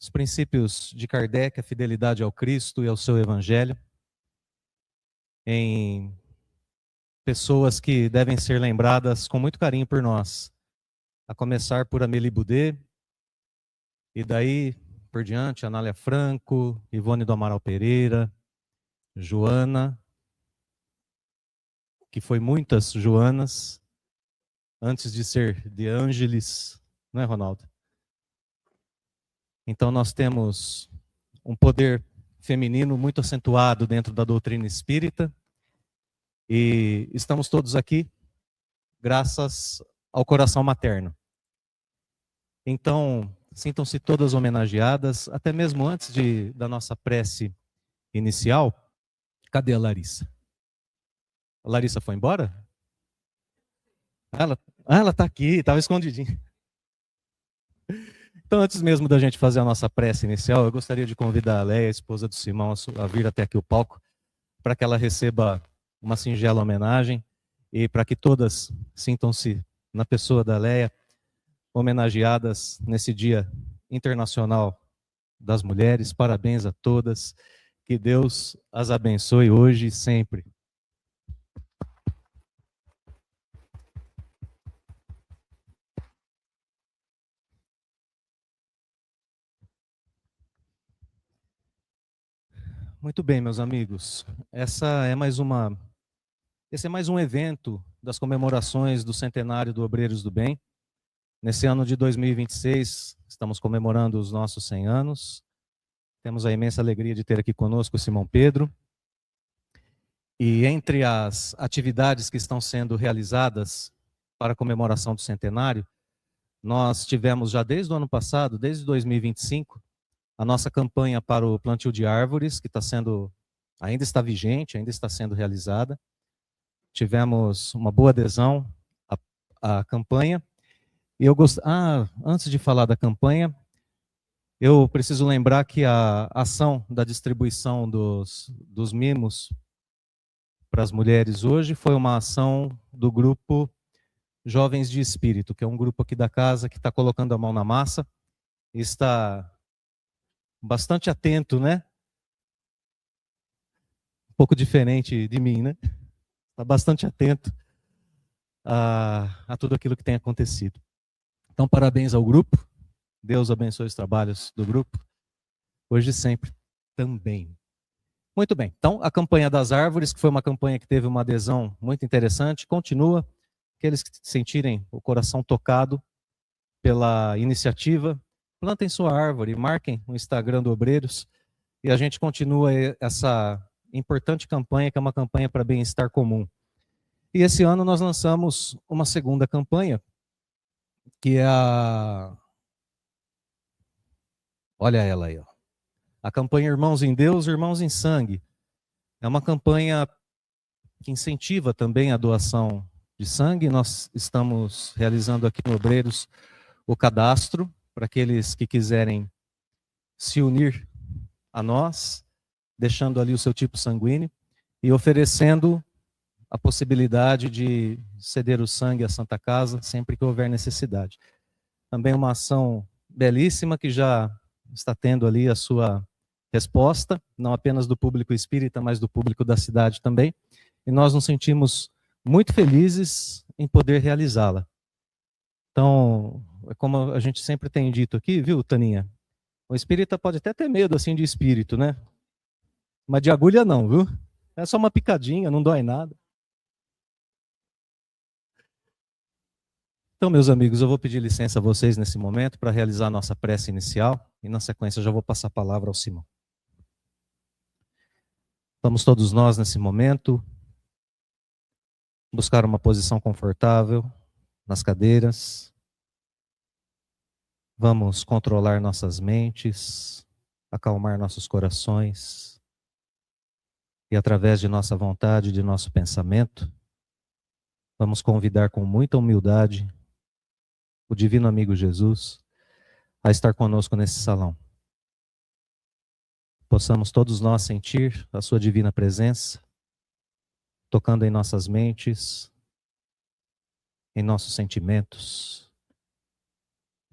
os princípios de Kardec, a fidelidade ao Cristo e ao seu Evangelho, em pessoas que devem ser lembradas com muito carinho por nós, a começar por Amélie Boudet, e daí por diante, Anália Franco, Ivone do Amaral Pereira, Joana, que foi muitas Joanas, antes de ser de Ângeles, não é, Ronaldo? Então nós temos um poder feminino muito acentuado dentro da doutrina espírita, e estamos todos aqui graças ao coração materno. Então, sintam-se todas homenageadas, até mesmo antes da nossa prece inicial. Cadê a Larissa? A Larissa foi embora? Ela está aqui, estava escondidinha. Então, antes mesmo da gente fazer a nossa prece inicial, eu gostaria de convidar a Leia, a esposa do Simão, a vir até aqui o palco, para que ela receba uma singela homenagem e para que todas sintam-se, na pessoa da Leia, homenageadas nesse Dia Internacional das Mulheres. Parabéns a todas, que Deus as abençoe hoje e sempre. Muito bem, meus amigos, esse é mais um evento das comemorações do centenário do Obreiros do Bem. Nesse ano de 2026, estamos comemorando os nossos 100 anos. Temos a imensa alegria de ter aqui conosco o Simão Pedro. E entre as atividades que estão sendo realizadas para a comemoração do centenário, nós tivemos já desde o ano passado, desde 2025, a nossa campanha para o plantio de árvores, que ainda está vigente, ainda está sendo realizada. Tivemos uma boa adesão à campanha. E antes de falar da campanha, eu preciso lembrar que a ação da distribuição dos mimos para as mulheres hoje foi uma ação do grupo Jovens de Espírito, que é um grupo aqui da casa que está colocando a mão na massa e está bastante atento, né? Um pouco diferente de mim, né? Está bastante atento a tudo aquilo que tem acontecido. Então, parabéns ao grupo. Deus abençoe os trabalhos do grupo, hoje e sempre também. Muito bem, então a campanha das árvores, que foi uma campanha que teve uma adesão muito interessante, continua. Aqueles que sentirem o coração tocado pela iniciativa, plantem sua árvore, marquem o Instagram do Obreiros, e a gente continua essa importante campanha, que é uma campanha para bem-estar comum. E esse ano nós lançamos uma segunda campanha, que é olha ela aí, ó. A campanha Irmãos em Deus, Irmãos em Sangue. É uma campanha que incentiva também a doação de sangue. Nós estamos realizando aqui no Obreiros o cadastro para aqueles que quiserem se unir a nós, deixando ali o seu tipo sanguíneo e oferecendo a possibilidade de ceder o sangue à Santa Casa sempre que houver necessidade. Também uma ação belíssima que já está tendo ali a sua resposta, não apenas do público espírita, mas do público da cidade também. E nós nos sentimos muito felizes em poder realizá-la. Então, como a gente sempre tem dito aqui, viu, Taninha? O espírita pode até ter medo assim de espírito, né? Mas de agulha não, viu? É só uma picadinha, não dói nada. Então, meus amigos, eu vou pedir licença a vocês nesse momento para realizar a nossa prece inicial e na sequência eu já vou passar a palavra ao Simão. Vamos todos nós nesse momento buscar uma posição confortável nas cadeiras. Vamos controlar nossas mentes, acalmar nossos corações e através de nossa vontade, de nosso pensamento, vamos convidar com muita humildade o Divino Amigo Jesus a estar conosco nesse salão. Possamos todos nós sentir a sua divina presença, tocando em nossas mentes, em nossos sentimentos,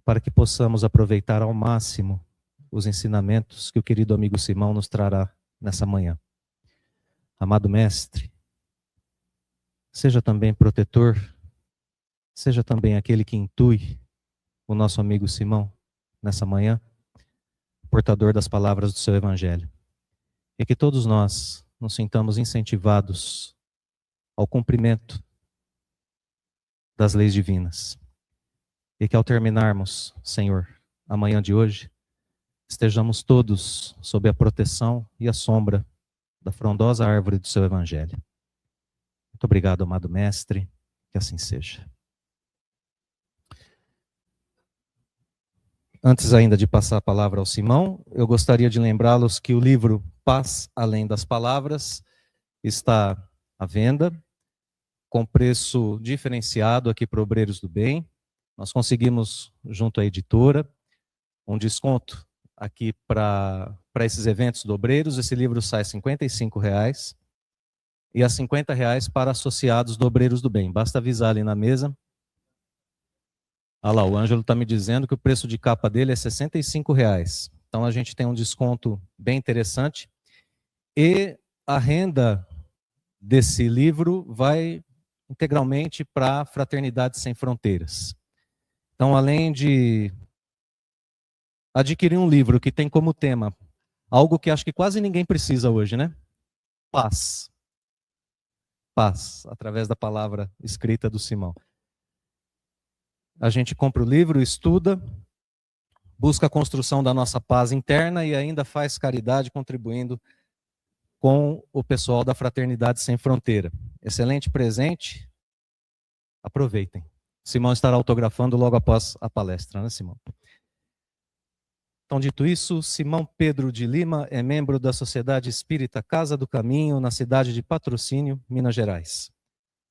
para que possamos aproveitar ao máximo os ensinamentos que o querido amigo Simão nos trará nessa manhã. Amado Mestre, seja também protetor, seja também aquele que intui o nosso amigo Simão nessa manhã, portador das palavras do seu Evangelho. E que todos nós nos sintamos incentivados ao cumprimento das leis divinas. E que ao terminarmos, Senhor, a manhã de hoje, estejamos todos sob a proteção e a sombra da frondosa árvore do seu Evangelho. Muito obrigado, amado Mestre, que assim seja. Antes ainda de passar a palavra ao Simão, eu gostaria de lembrá-los que o livro Paz Além das Palavras está à venda, com preço diferenciado aqui para Obreiros do Bem. Nós conseguimos, junto à editora, um desconto aqui para esses eventos do Obreiros. Esse livro sai R$ 55,00 e a R$ 50,00 para associados do Obreiros do Bem. Basta avisar ali na mesa. Ah lá, o Ângelo está me dizendo que o preço de capa dele é R$ 65,00. Então a gente tem um desconto bem interessante. E a renda desse livro vai integralmente para a Fraternidade Sem Fronteiras. Então, além de adquirir um livro que tem como tema algo que acho que quase ninguém precisa hoje, né? Paz. Paz, através da palavra escrita do Simão. A gente compra o livro, estuda, busca a construção da nossa paz interna e ainda faz caridade contribuindo com o pessoal da Fraternidade Sem Fronteira. Excelente presente. Aproveitem. Simão estará autografando logo após a palestra, né, Simão? Então, dito isso, Simão Pedro de Lima é membro da Sociedade Espírita Casa do Caminho, na cidade de Patrocínio, Minas Gerais,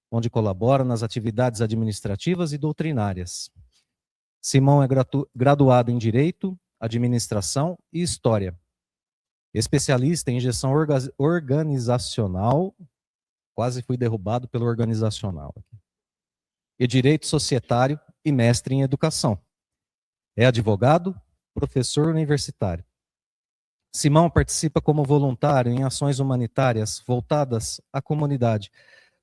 onde colabora nas atividades administrativas e doutrinárias. Simão é graduado em Direito, Administração e História. Especialista em gestão organizacional, quase fui derrubado pelo organizacional, e Direito Societário e mestre em Educação. É advogado, professor universitário. Simão participa como voluntário em ações humanitárias voltadas à comunidade,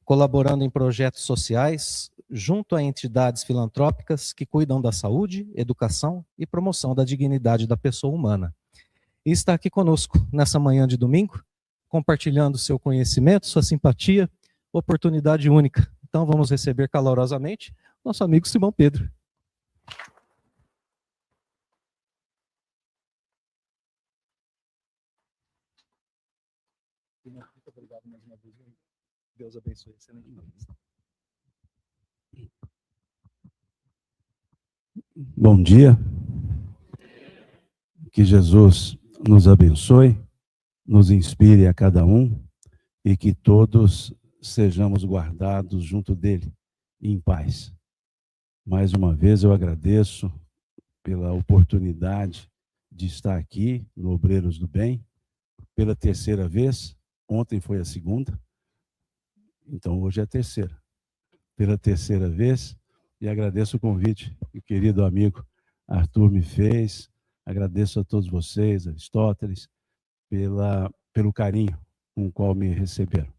colaborando em projetos sociais junto a entidades filantrópicas que cuidam da saúde, educação e promoção da dignidade da pessoa humana. E está aqui conosco nessa manhã de domingo, compartilhando seu conhecimento, sua simpatia, oportunidade única. Então vamos receber calorosamente nosso amigo Simão Pedro. Muito obrigado mais uma vez. Deus abençoe. Excelente palestra. Bom dia. Que Jesus nos abençoe, nos inspire a cada um e que todos sejamos guardados junto dele, em paz. Mais uma vez eu agradeço pela oportunidade de estar aqui no Obreiros do Bem, pela terceira vez. Ontem foi a segunda, então hoje é a terceira. Pela terceira vez, e agradeço o convite que o querido amigo Arthur me fez. Agradeço a todos vocês, Aristóteles, pelo carinho com o qual me receberam.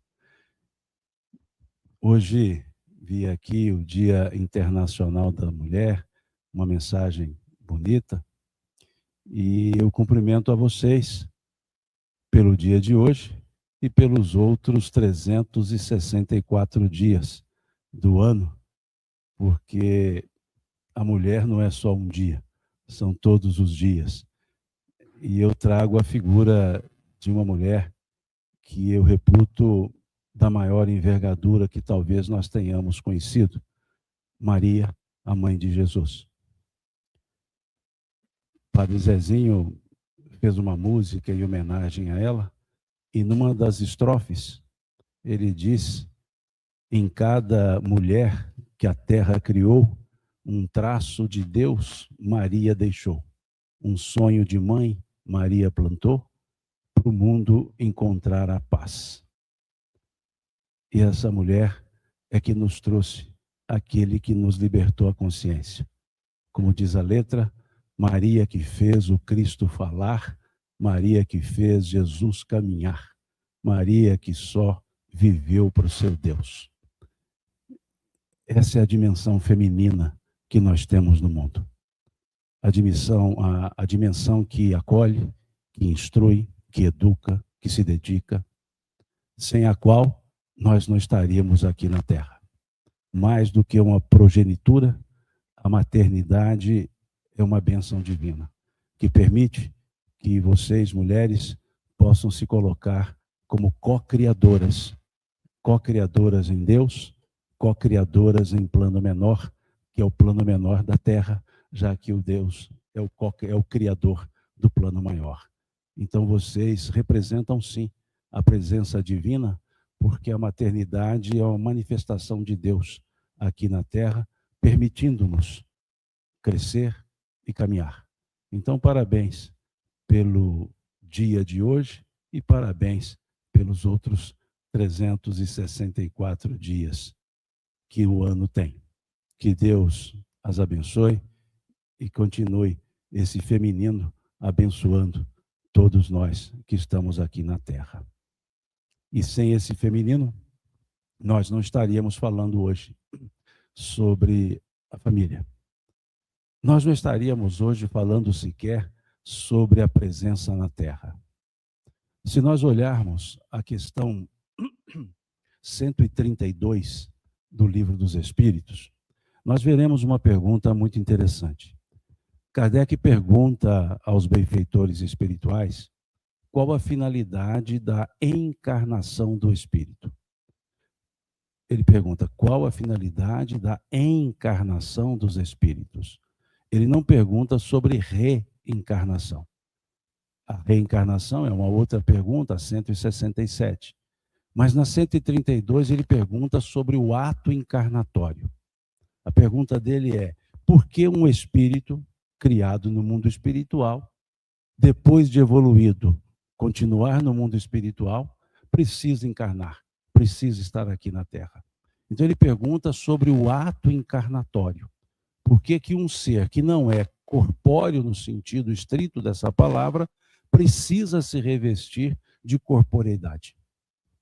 Hoje vi aqui o Dia Internacional da Mulher, uma mensagem bonita, e eu cumprimento a vocês pelo dia de hoje e pelos outros 364 dias do ano, porque a mulher não é só um dia, são todos os dias. E eu trago a figura de uma mulher que eu reputo da maior envergadura que talvez nós tenhamos conhecido, Maria, a mãe de Jesus. Padre Zezinho fez uma música em homenagem a ela, e numa das estrofes ele diz: em cada mulher que a terra criou, um traço de Deus Maria deixou. Um sonho de mãe Maria plantou, para o mundo encontrar a paz. E essa mulher é que nos trouxe aquele que nos libertou a consciência. Como diz a letra, Maria que fez o Cristo falar, Maria que fez Jesus caminhar, Maria que só viveu para o seu Deus. Essa é a dimensão feminina que nós temos no mundo. A dimensão que acolhe, que instrui, que educa, que se dedica, sem a qual nós não estaríamos aqui na Terra. Mais do que uma progenitura, a maternidade é uma bênção divina, que permite que vocês, mulheres, possam se colocar como co-criadoras em Deus, co-criadoras em plano menor, que é o plano menor da Terra, já que o Deus é o criador do plano maior. Então vocês representam sim a presença divina, porque a maternidade é uma manifestação de Deus aqui na Terra, permitindo-nos crescer e caminhar. Então, parabéns pelo dia de hoje e parabéns pelos outros 364 dias que o ano tem. Que Deus as abençoe e continue esse feminino abençoando todos nós que estamos aqui na Terra. E sem esse feminino, nós não estaríamos falando hoje sobre a família. Nós não estaríamos hoje falando sequer sobre a presença na Terra. Se nós olharmos a questão 132 do Livro dos Espíritos, nós veremos uma pergunta muito interessante. Kardec pergunta aos benfeitores espirituais qual a finalidade da encarnação do espírito. Ele pergunta qual a finalidade da encarnação dos espíritos. Ele não pergunta sobre reencarnação. A reencarnação é uma outra pergunta, a 167. Mas na 132 ele pergunta sobre o ato encarnatório. A pergunta dele é: por que um espírito criado no mundo espiritual, depois de evoluído, continuar no mundo espiritual, precisa encarnar, precisa estar aqui na Terra? Então ele pergunta sobre o ato encarnatório. Por que que um ser que não é corpóreo no sentido estrito dessa palavra precisa se revestir de corporeidade?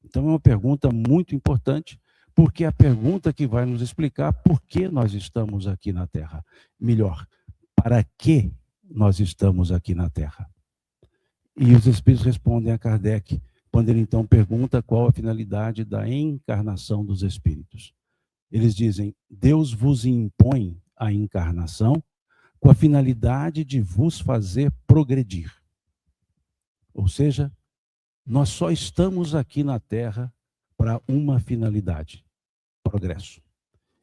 Então é uma pergunta muito importante, porque é a pergunta que vai nos explicar por que nós estamos aqui na Terra. Melhor, para que nós estamos aqui na Terra? E os Espíritos respondem a Kardec, quando ele então pergunta qual a finalidade da encarnação dos Espíritos. Eles dizem: Deus vos impõe a encarnação com a finalidade de vos fazer progredir. Ou seja, nós só estamos aqui na Terra para uma finalidade: progresso.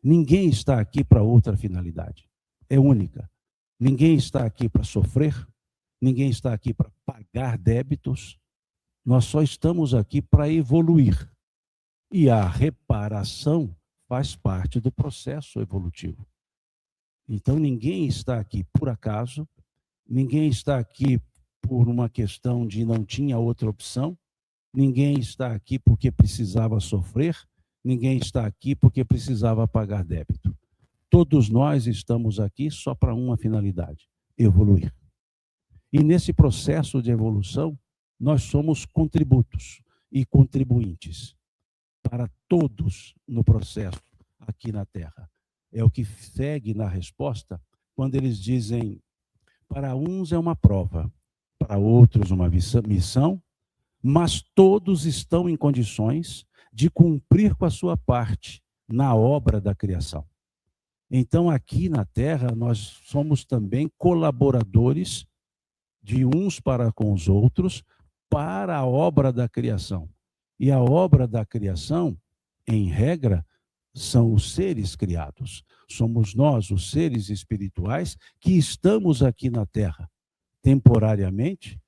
Ninguém está aqui para outra finalidade. É única. Ninguém está aqui para sofrer, ninguém está aqui para pagar débitos. Nós só estamos aqui para evoluir. E a reparação faz parte do processo evolutivo. Então ninguém está aqui por acaso, ninguém está aqui por uma questão de não tinha outra opção, ninguém está aqui porque precisava sofrer, ninguém está aqui porque precisava pagar débito. Todos nós estamos aqui só para uma finalidade: evoluir. E nesse processo de evolução, nós somos contributos e contribuintes para todos no processo aqui na Terra. É o que segue na resposta quando eles dizem: para uns é uma prova, para outros uma missão, mas todos estão em condições de cumprir com a sua parte na obra da criação. Então, aqui na Terra, nós somos também colaboradores de uns para com os outros para a obra da criação. E a obra da criação, em regra, são os seres criados. Somos nós, os seres espirituais, que estamos aqui na Terra temporariamente,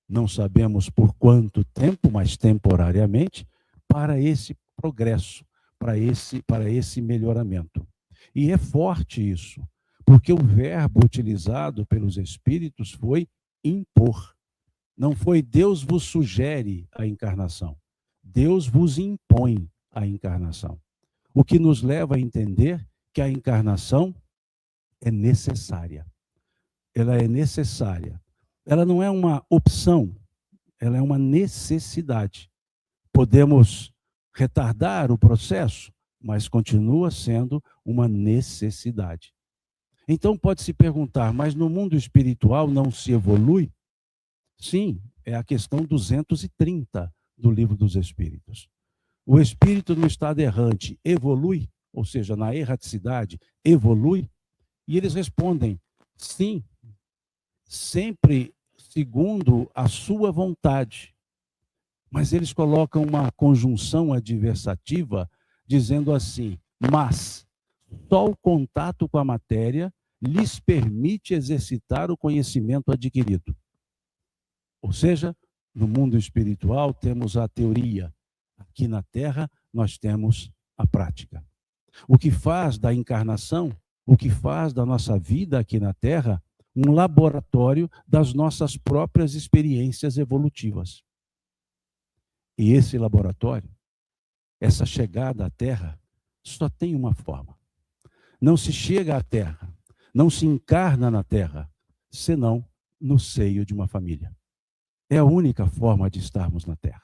não sabemos por quanto tempo, mas temporariamente, para esse progresso, para esse melhoramento. E é forte isso, porque o verbo utilizado pelos Espíritos foi impor. Não foi Deus vos sugere a encarnação. Deus vos impõe a encarnação. O que nos leva a entender que a encarnação é necessária. ela é necessária. Ela não é uma opção, ela é uma necessidade. Podemos retardar o processo, mas continua sendo uma necessidade. Então pode se perguntar, mas no mundo espiritual não se evolui? Sim, é a questão 230 do Livro dos Espíritos. O espírito no estado errante evolui, ou seja, na erraticidade, evolui? E eles respondem, sim, sempre segundo a sua vontade. Mas eles colocam uma conjunção adversativa, dizendo assim, mas só o contato com a matéria lhes permite exercitar o conhecimento adquirido. Ou seja, no mundo espiritual temos a teoria, aqui na Terra nós temos a prática. O que faz da encarnação, o que faz da nossa vida aqui na Terra, um laboratório das nossas próprias experiências evolutivas. E esse laboratório, essa chegada à Terra, só tem uma forma. Não se chega à Terra, não se encarna na Terra, senão no seio de uma família. É a única forma de estarmos na Terra.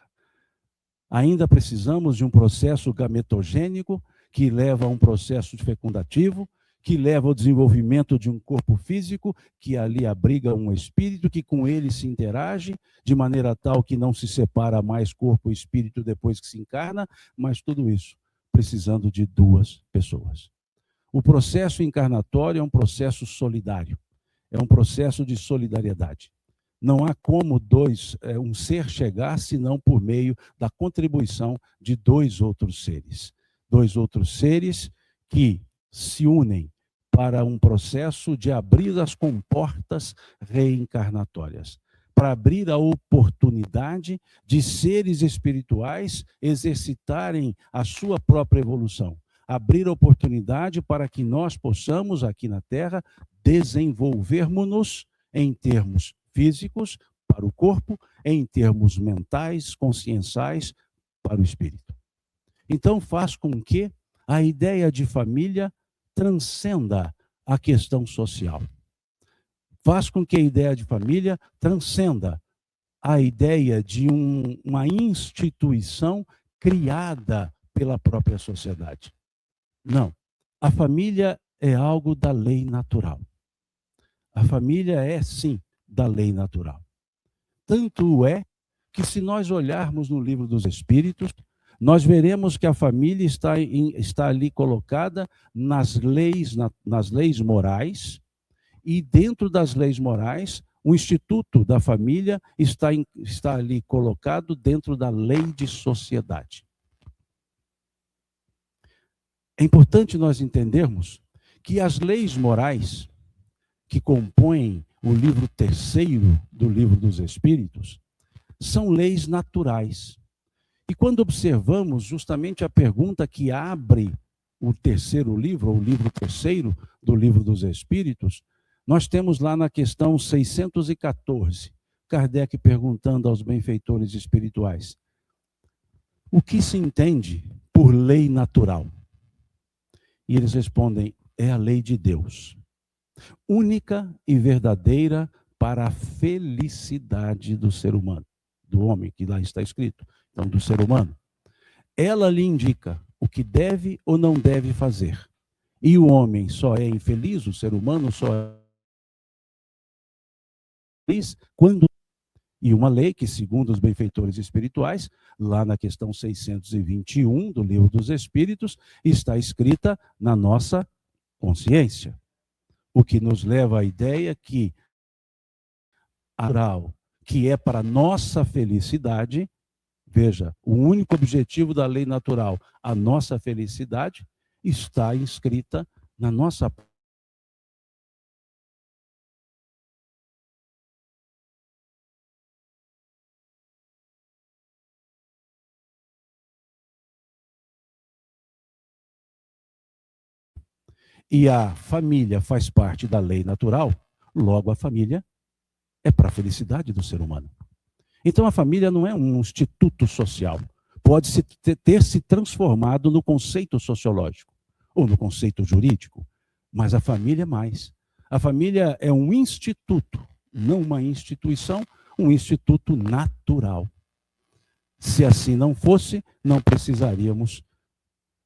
Ainda precisamos de um processo gametogênico que leva a um processo fecundativo, que leva ao desenvolvimento de um corpo físico, que ali abriga um espírito, que com ele se interage, de maneira tal que não se separa mais corpo e espírito depois que se encarna, mas tudo isso precisando de duas pessoas. O processo encarnatório é um processo solidário, é um processo de solidariedade. Não há como um ser chegar senão por meio da contribuição de dois outros seres. Dois outros seres que se unem para um processo de abrir as comportas reencarnatórias, para abrir a oportunidade de seres espirituais exercitarem a sua própria evolução, abrir a oportunidade para que nós possamos, aqui na Terra, desenvolvermos-nos em termos físicos para o corpo, em termos mentais, conscienciais para o espírito. Então faz com que a ideia de família transcenda a questão social. Faz com que a ideia de família transcenda a ideia de uma instituição criada pela própria sociedade. Não. A família é algo da lei natural. A família é, sim, da lei natural. Tanto é que, se nós olharmos no Livro dos Espíritos, nós veremos que a família está ali colocada nas leis morais, e dentro das leis morais, o Instituto da Família está ali colocado dentro da lei de sociedade. É importante nós entendermos que as leis morais que compõem o livro 3º do Livro dos Espíritos são leis naturais. E quando observamos justamente a pergunta que abre o 3º livro, ou o livro 3º do Livro dos Espíritos, nós temos lá na questão 614, Kardec perguntando aos benfeitores espirituais: o que se entende por lei natural? E eles respondem: é a lei de Deus, única e verdadeira para a felicidade do ser humano, do homem, que lá está escrito, então do ser humano. Ela lhe indica o que deve ou não deve fazer. E o homem só é infeliz, o ser humano só é feliz quando... E uma lei que, segundo os benfeitores espirituais, lá na questão 621 do Livro dos Espíritos, está escrita na nossa consciência. O que nos leva à ideia que a moral, que é para nossa felicidade, veja, o único objetivo da lei natural, a nossa felicidade, está inscrita na nossa e a família faz parte da lei natural, logo a família é para a felicidade do ser humano. Então a família não é um instituto social, pode ter se transformado no conceito sociológico ou no conceito jurídico, mas a família é mais. A família é um instituto, não uma instituição, um instituto natural. Se assim não fosse, não precisaríamos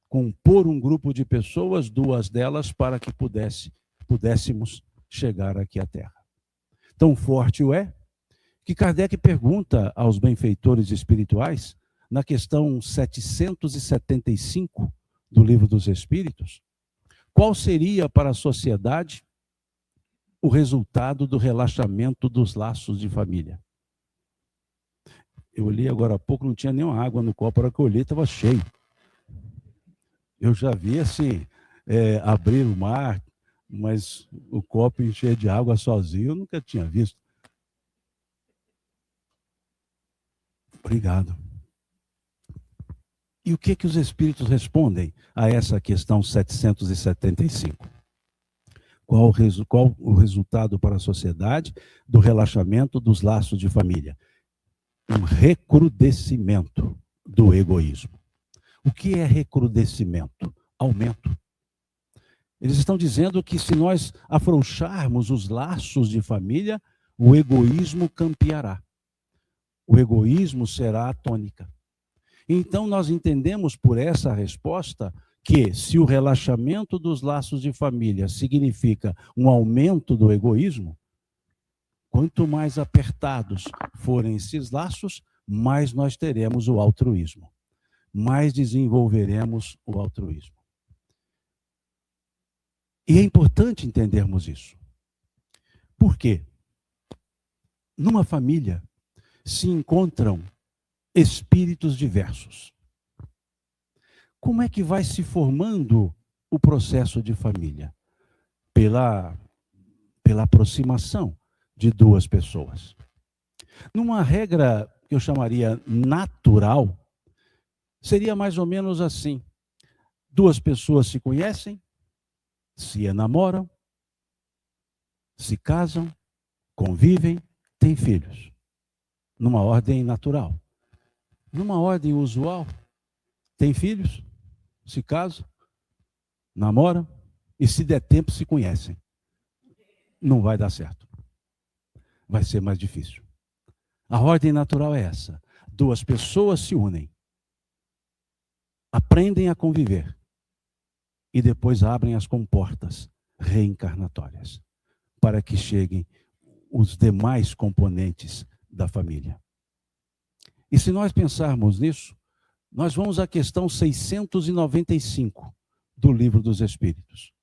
compor um grupo de pessoas, 2 delas, para que pudéssemos chegar aqui à Terra. Tão forte o é que Kardec pergunta aos benfeitores espirituais, na questão 775 do Livro dos Espíritos, qual seria para a sociedade o resultado do relaxamento dos laços de família. Eu olhei agora há pouco, não tinha nenhuma água no copo, a hora que eu olhei estava cheio. Eu já vi assim, abrir o mar, mas o copo encher de água sozinho eu nunca tinha visto. Obrigado. E o que os espíritos respondem a essa questão 775? Qual o resultado para a sociedade do relaxamento dos laços de família? Um recrudescimento do egoísmo. O que é recrudescimento? Aumento. Eles estão dizendo que se nós afrouxarmos os laços de família, o egoísmo campeará. O egoísmo será a tônica. Então, nós entendemos por essa resposta que, se o relaxamento dos laços de família significa um aumento do egoísmo, quanto mais apertados forem esses laços, mais nós teremos o altruísmo, mais desenvolveremos o altruísmo. E é importante entendermos isso. Por quê? Numa família se encontram espíritos diversos. Como é que vai se formando o processo de família? Pela aproximação de 2 pessoas. Numa regra que eu chamaria natural, seria mais ou menos assim. 2 pessoas se conhecem, se enamoram, se casam, convivem, têm filhos. Numa ordem natural. Numa ordem usual, tem filhos, se casam, namoram e, se der tempo, se conhecem. Não vai dar certo. Vai ser mais difícil. A ordem natural é essa. 2 pessoas se unem, aprendem a conviver e depois abrem as comportas reencarnatórias para que cheguem os demais componentes da família. E se nós pensarmos nisso, nós vamos à questão 695 do Livro dos Espíritos,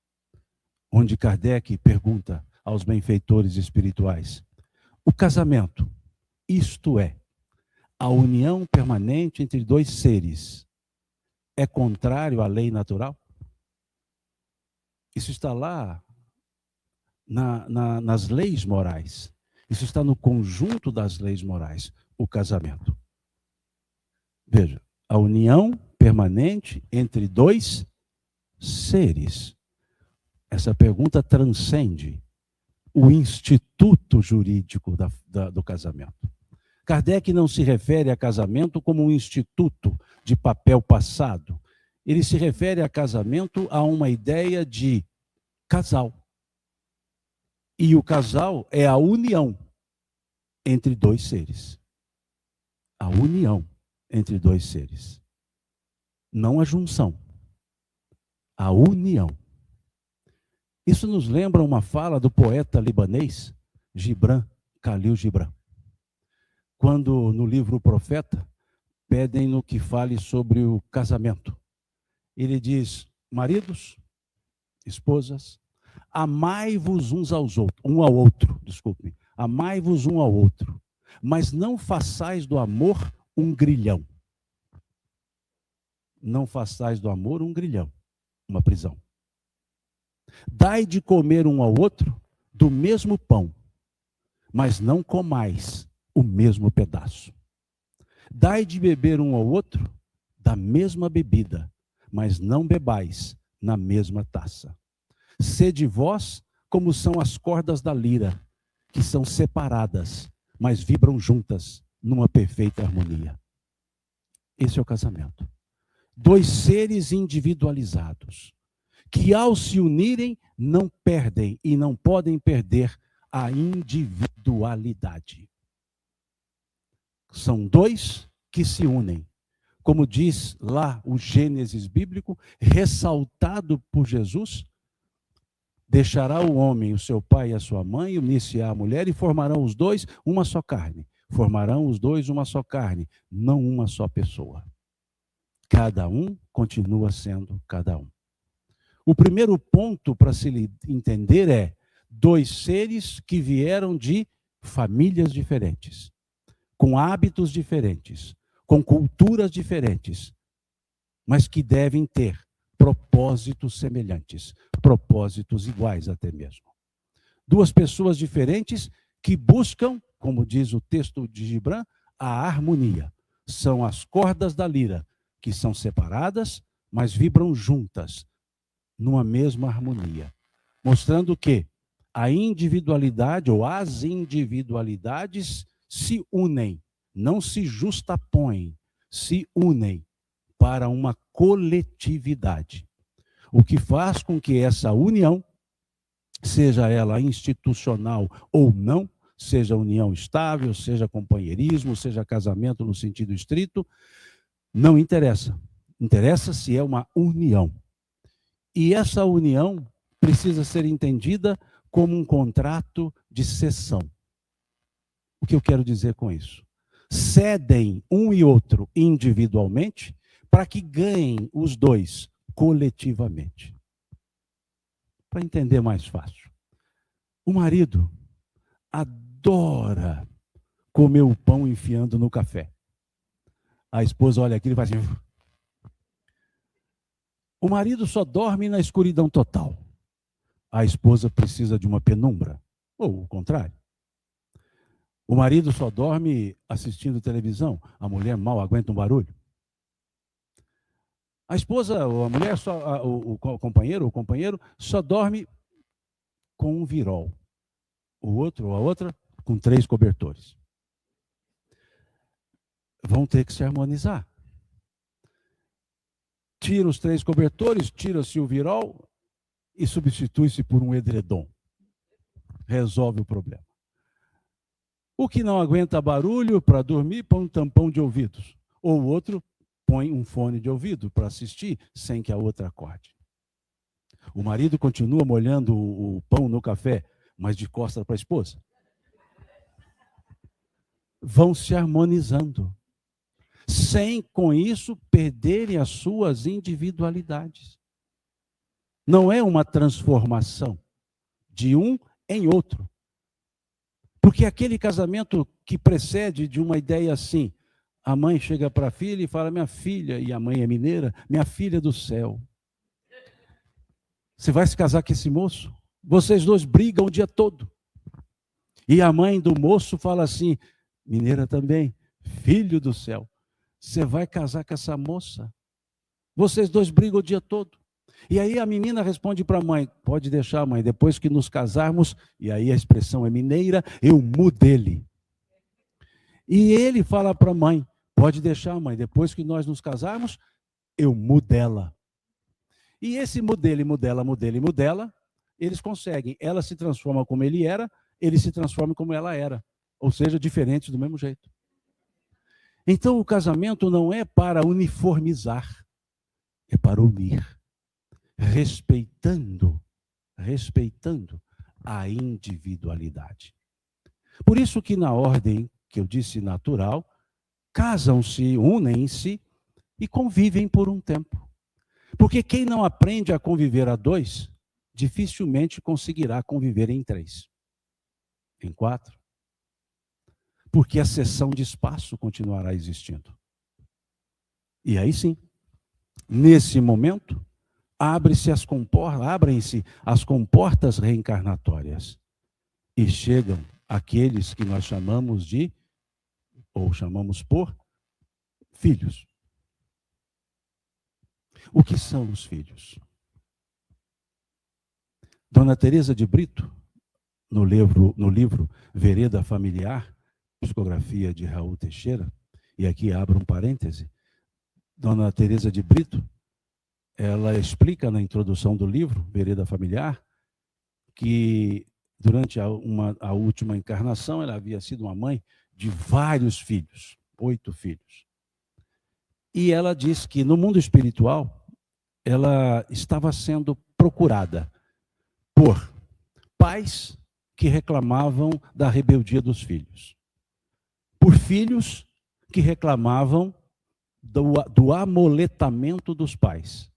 onde Kardec pergunta aos benfeitores espirituais: o casamento, isto é, a união permanente entre 2 seres, é contrário à lei natural? Isso está lá nas leis morais. Isso está no conjunto das leis morais, o casamento. Veja, a união permanente entre 2 seres. Essa pergunta transcende o instituto jurídico do casamento. Kardec não se refere a casamento como um instituto de papel passado. Ele se refere a casamento a uma ideia de casal. E o casal é a união entre 2 seres. A união entre 2 seres. Não a junção. A união. Isso nos lembra uma fala do poeta libanês Gibran, Khalil Gibran. Quando no livro O Profeta, pedem-no que fale sobre o casamento. Ele diz: maridos, esposas, amai-vos um ao outro, amai-vos um ao outro, mas não façais do amor um grilhão. Não façais do amor um grilhão, uma prisão. Dai de comer um ao outro do mesmo pão, mas não comais o mesmo pedaço. Dai de beber um ao outro da mesma bebida, mas não bebais na mesma taça. Sede vós como são as cordas da lira, que são separadas, mas vibram juntas numa perfeita harmonia. Esse é o casamento. 2 seres individualizados, que ao se unirem não perdem e não podem perder a individualidade. São dois que se unem. Como diz lá o Gênesis bíblico, ressaltado por Jesus, deixará o homem, o seu pai e a sua mãe, unir-se à mulher e formarão os dois uma só carne. Formarão os dois uma só carne, não uma só pessoa. Cada um continua sendo cada um. O primeiro ponto para se entender é dois seres que vieram de famílias diferentes, com hábitos diferentes, com culturas diferentes, mas que devem ter propósitos semelhantes, propósitos iguais até mesmo. Duas pessoas diferentes que buscam, como diz o texto de Gibran, a harmonia. São as cordas da lira, que são separadas, mas vibram juntas, numa mesma harmonia, mostrando que a individualidade ou as individualidades se unem, não se justapõem, se unem para uma coletividade. O que faz com que essa união, seja ela institucional ou não, seja união estável, seja companheirismo, seja casamento no sentido estrito, não interessa. Interessa se é uma união. E essa união precisa ser entendida como um contrato de cessão. O que eu quero dizer com isso? Cedem um e outro individualmente para que ganhem os dois coletivamente. Para entender mais fácil. O marido adora comer o pão enfiando no café. A esposa olha aquilo e faz assim. O marido só dorme na escuridão total. A esposa precisa de uma penumbra. Ou o contrário. O marido só dorme assistindo televisão. A mulher mal aguenta um barulho. A esposa, ou a mulher, o companheiro só dorme com um virol. O outro ou a outra com 3 cobertores. Vão ter que se harmonizar. Tira os 3 cobertores, tira-se o virol e substitui-se por um edredom. Resolve o problema. O que não aguenta barulho para dormir, põe um tampão de ouvidos. Ou o outro põe um fone de ouvido para assistir sem que a outra acorde. O marido continua molhando o pão no café, mas de costas para a esposa. Vão se harmonizando, sem com isso perderem as suas individualidades. Não é uma transformação de um em outro. Porque aquele casamento que precede de uma ideia assim, a mãe chega para a filha e fala, minha filha, e a mãe é mineira, minha filha do céu. Você vai se casar com esse moço? Vocês dois brigam o dia todo. E a mãe do moço fala assim, mineira também, filho do céu, você vai casar com essa moça? Vocês dois brigam o dia todo. E aí a menina responde para a mãe, pode deixar, mãe, depois que nos casarmos, e aí a expressão é mineira, eu mudo ele. E ele fala para a mãe, pode deixar, mãe, depois que nós nos casarmos, eu mudo ela. E esse mudele, mudela, eles conseguem. Ela se transforma como ele era, ele se transforma como ela era. Ou seja, diferentes do mesmo jeito. Então o casamento não é para uniformizar, é para unir. Respeitando a individualidade. Por isso que na ordem que eu disse natural, casam-se, unem-se e convivem por um tempo. Porque quem não aprende a conviver a 2, dificilmente conseguirá conviver em 3, em 4. Porque a cessão de espaço continuará existindo. E aí sim, nesse momento, abrem-se as comportas reencarnatórias e chegam aqueles que nós chamamos de, ou chamamos por, filhos. O que são os filhos? Dona Teresa de Brito, no livro Vereda Familiar, psicografia de Raul Teixeira, e aqui abro um parêntese, Dona Teresa de Brito, ela explica na introdução do livro, Vereda Familiar, que durante a última encarnação ela havia sido uma mãe de vários filhos, 8 filhos. E ela diz que no mundo espiritual ela estava sendo procurada por pais que reclamavam da rebeldia dos filhos, por filhos que reclamavam do amoletamento dos pais,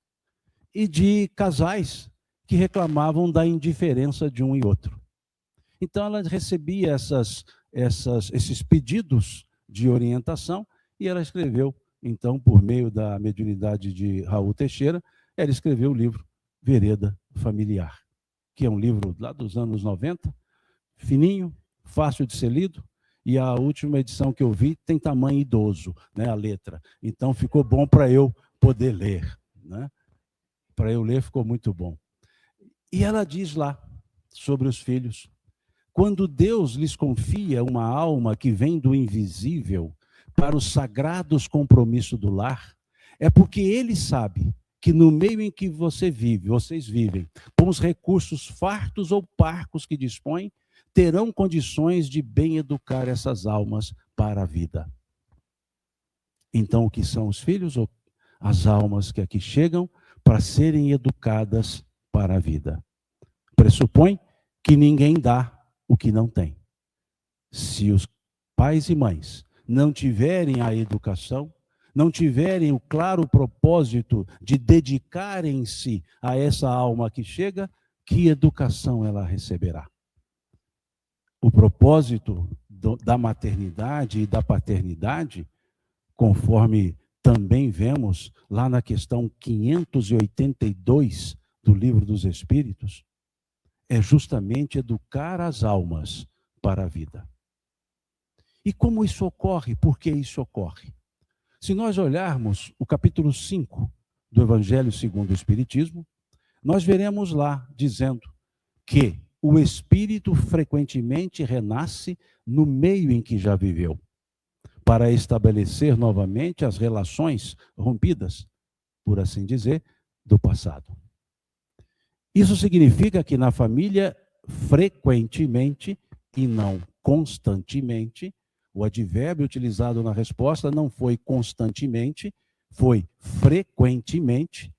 e de casais que reclamavam da indiferença de um e outro. Então ela recebia esses pedidos de orientação e ela escreveu, então, por meio da mediunidade de Raul Teixeira, ela escreveu o livro Vereda Familiar, que é um livro lá dos anos 90, fininho, fácil de ser lido, e a última edição que eu vi tem tamanho idoso, né, a letra. Então ficou bom para eu poder ler, né? Para eu ler ficou muito bom. E ela diz lá sobre os filhos: quando Deus lhes confia uma alma que vem do invisível para os sagrados compromissos do lar, é porque Ele sabe que no meio em que vocês vivem, com os recursos fartos ou parcos que dispõem, terão condições de bem educar essas almas para a vida. Então, o que são os filhos? As almas que aqui chegam para serem educadas para a vida. Pressupõe que ninguém dá o que não tem. Se os pais e mães não tiverem a educação, não tiverem o claro propósito de dedicarem-se a essa alma que chega, que educação ela receberá? O propósito da maternidade e da paternidade, conforme também vemos lá na questão 582 do Livro dos Espíritos, é justamente educar as almas para a vida. E como isso ocorre? Por que isso ocorre? Se nós olharmos o capítulo 5 do Evangelho segundo o Espiritismo, nós veremos lá dizendo que o espírito frequentemente renasce no meio em que já viveu, para estabelecer novamente as relações rompidas, por assim dizer, do passado. Isso significa que na família, frequentemente e não constantemente, o advérbio utilizado na resposta não foi constantemente, foi frequentemente,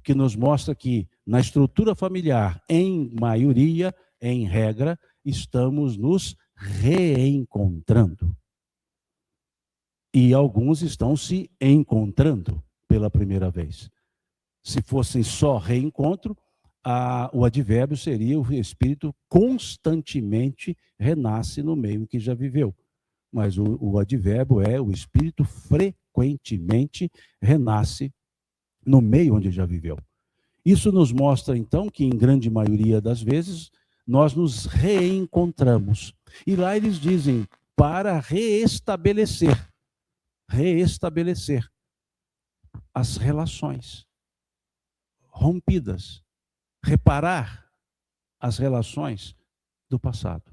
que nos mostra que na estrutura familiar, em maioria, em regra, estamos nos reencontrando. E alguns estão se encontrando pela primeira vez. Se fossem só reencontro, o advérbio seria: o espírito constantemente renasce no meio em que já viveu. Mas o advérbio é: o espírito frequentemente renasce no meio onde já viveu. Isso nos mostra, então, que em grande maioria das vezes nós nos reencontramos. E lá eles dizem: para reestabelecer as relações rompidas, reparar as relações do passado.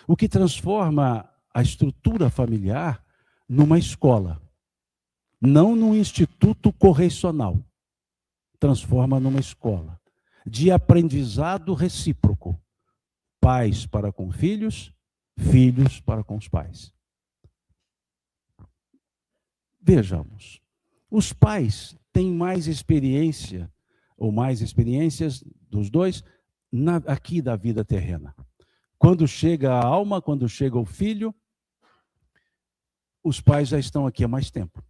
O que transforma a estrutura familiar numa escola, não num instituto correcional. Transforma numa escola de aprendizado recíproco. Pais para com filhos, filhos para com os pais. Vejamos, os pais têm mais experiência, ou mais experiências dos dois, aqui da vida terrena. Quando chega a alma, quando chega o filho, os pais já estão aqui há mais tempo.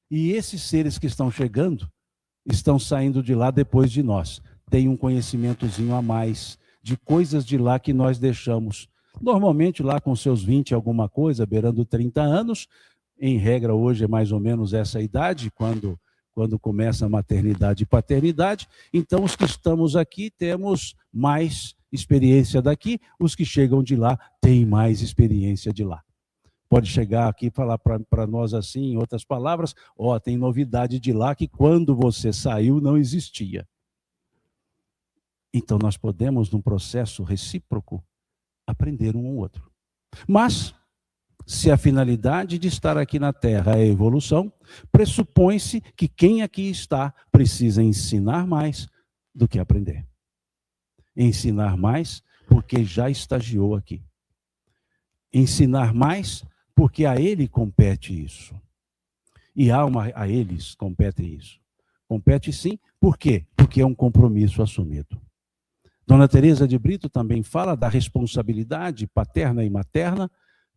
E esses seres que estão chegando, estão saindo de lá depois de nós. Tem um conhecimentozinho a mais de coisas de lá que nós deixamos. Normalmente lá com seus 20 alguma coisa, beirando 30 anos, em regra hoje é mais ou menos essa idade, quando começa a maternidade e paternidade. Então os que estamos aqui temos mais experiência daqui, os que chegam de lá têm mais experiência de lá. Pode chegar aqui e falar para nós assim, em outras palavras: ó, tem novidade de lá que quando você saiu não existia. Então nós podemos, num processo recíproco, aprender um ao outro. Mas se a finalidade de estar aqui na Terra é a evolução, pressupõe-se que quem aqui está precisa ensinar mais do que aprender. Ensinar mais porque já estagiou aqui. Ensinar mais porque a ele compete isso. E a eles compete isso. Compete sim, por quê? Porque é um compromisso assumido. Dona Teresa de Brito também fala da responsabilidade paterna e materna,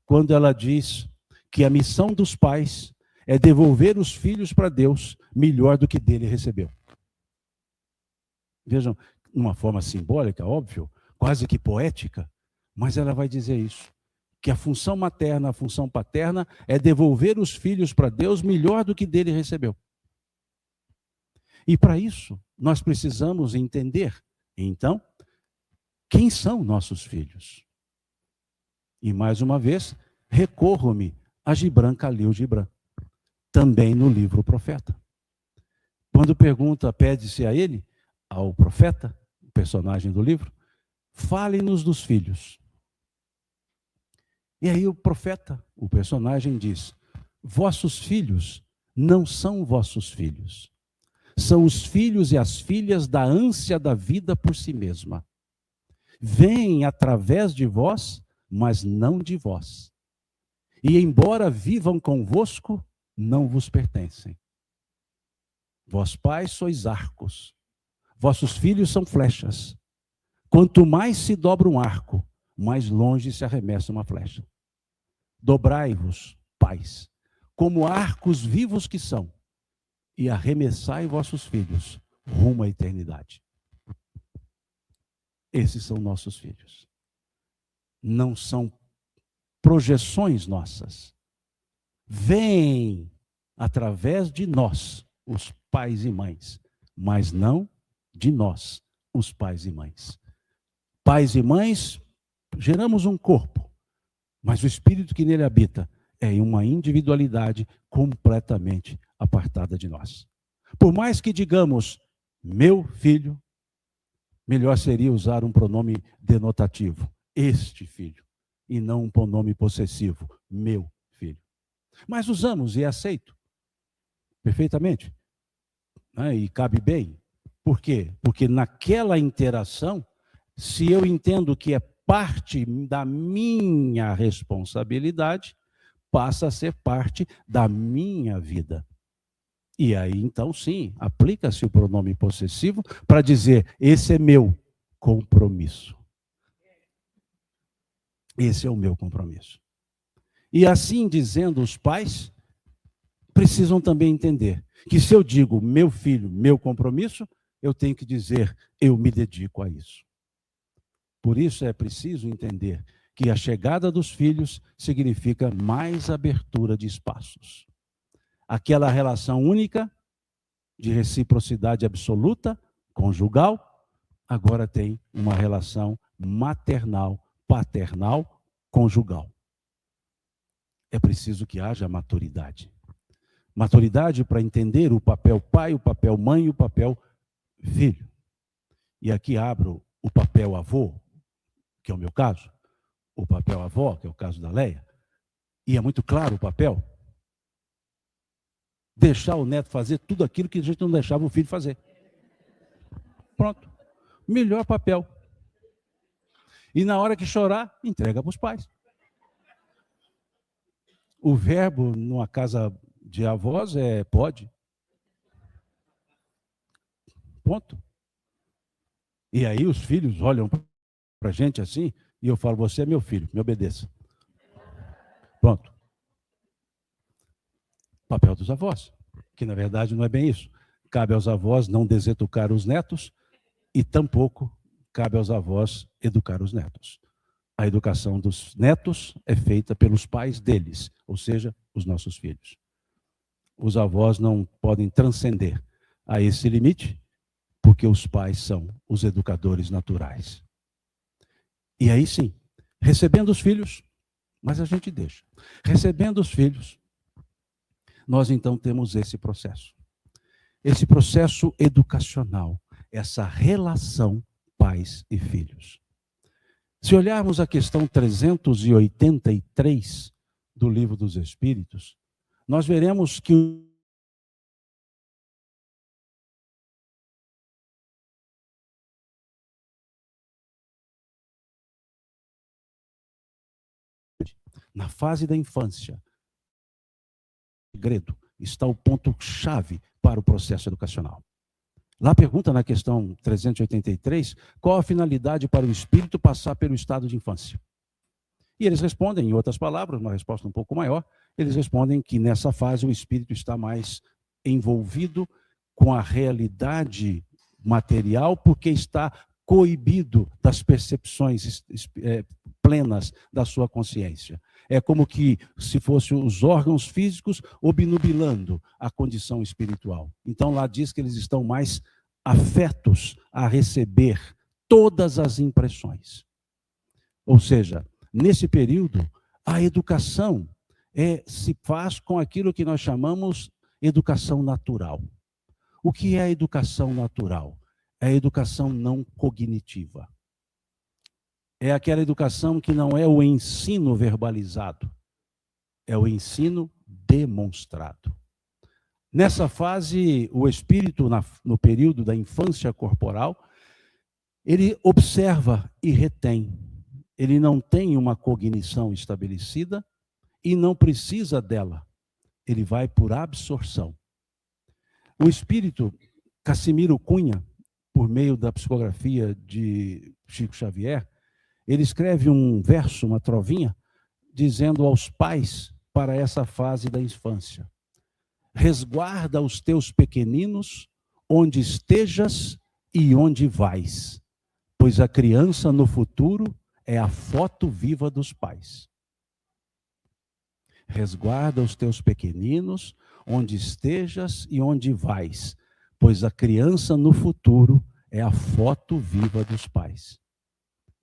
quando ela diz que a missão dos pais é devolver os filhos para Deus melhor do que dele recebeu. Vejam, de uma forma simbólica, óbvio, quase que poética, mas ela vai dizer isso, que a função materna, a função paterna é devolver os filhos para Deus melhor do que dele recebeu. E para isso, nós precisamos entender, então, quem são nossos filhos. E mais uma vez, recorro-me a Gibran Khalil Gibran, também no livro O Profeta. Quando pede-se a ele, ao profeta, o personagem do livro, fale-nos dos filhos. E aí o profeta, o personagem diz, vossos filhos não são vossos filhos. São os filhos e as filhas da ânsia da vida por si mesma. Vêm através de vós, mas não de vós. E embora vivam convosco, não vos pertencem. Vós pais sois arcos, vossos filhos são flechas. Quanto mais se dobra um arco, mais longe se arremessa uma flecha. Dobrai-vos, pais, como arcos vivos que são, e arremessai vossos filhos rumo à eternidade. Esses são nossos filhos. Não são projeções nossas. Vêm através de nós, os pais e mães, mas não de nós, os pais e mães. Pais e mães, geramos um corpo, mas o espírito que nele habita é uma individualidade completamente apartada de nós. Por mais que digamos, meu filho, melhor seria usar um pronome denotativo, este filho, e não um pronome possessivo, meu filho. Mas usamos e é aceito perfeitamente, né? E cabe bem. Por quê? Porque naquela interação, se eu entendo que é parte da minha responsabilidade, passa a ser parte da minha vida. E aí, então, sim, aplica-se o pronome possessivo para dizer, esse é meu compromisso. Esse é o meu compromisso. E assim dizendo, os pais precisam também entender que se eu digo, meu filho, meu compromisso, eu tenho que dizer, eu me dedico a isso. Por isso é preciso entender que a chegada dos filhos significa mais abertura de espaços. Aquela relação única, de reciprocidade absoluta, conjugal, agora tem uma relação maternal, paternal, conjugal. É preciso que haja maturidade. Maturidade para entender o papel pai, o papel mãe e o papel filho. E aqui abro o papel avô, que é o meu caso, o papel avó, que é o caso da Leia, e é muito claro o papel. Deixar o neto fazer tudo aquilo que a gente não deixava o filho fazer. Pronto. Melhor papel. E na hora que chorar, entrega para os pais. O verbo numa casa de avós é pode. Ponto. E aí os filhos olham para a gente assim, e eu falo, você é meu filho, me obedeça. Pronto. Papel dos avós, que na verdade não é bem isso. Cabe aos avós não deseducar os netos e tampouco cabe aos avós educar os netos. A educação dos netos é feita pelos pais deles, ou seja, os nossos filhos. Os avós não podem transcender a esse limite, porque os pais são os educadores naturais. E aí sim, recebendo os filhos, mas a gente deixa. Recebendo os filhos, nós então temos esse processo. Esse processo educacional, essa relação pais e filhos. Se olharmos a questão 383 do Livro dos Espíritos, nós veremos que na fase da infância, o segredo está o ponto-chave para o processo educacional. Lá pergunta na questão 383, qual a finalidade para o espírito passar pelo estado de infância? E eles respondem, em outras palavras, uma resposta um pouco maior, eles respondem que nessa fase o espírito está mais envolvido com a realidade material, porque está coibido das percepções plenas da sua consciência. É como que se fossem os órgãos físicos obnubilando a condição espiritual. Então lá diz que eles estão mais afetos a receber todas as impressões. Ou seja, nesse período, a educação se faz com aquilo que nós chamamos educação natural. O que é a educação natural? É a educação não cognitiva. É aquela educação que não é o ensino verbalizado, é o ensino demonstrado. Nessa fase, o espírito, no período da infância corporal, ele observa e retém. Ele não tem uma cognição estabelecida e não precisa dela. Ele vai por absorção. O espírito, Cassimiro Cunha, por meio da psicografia de Chico Xavier, ele escreve um verso, uma trovinha, dizendo aos pais para essa fase da infância: resguarda os teus pequeninos onde estejas e onde vais, pois a criança no futuro é a foto viva dos pais. Resguarda os teus pequeninos onde estejas e onde vais, pois a criança no futuro é a foto viva dos pais.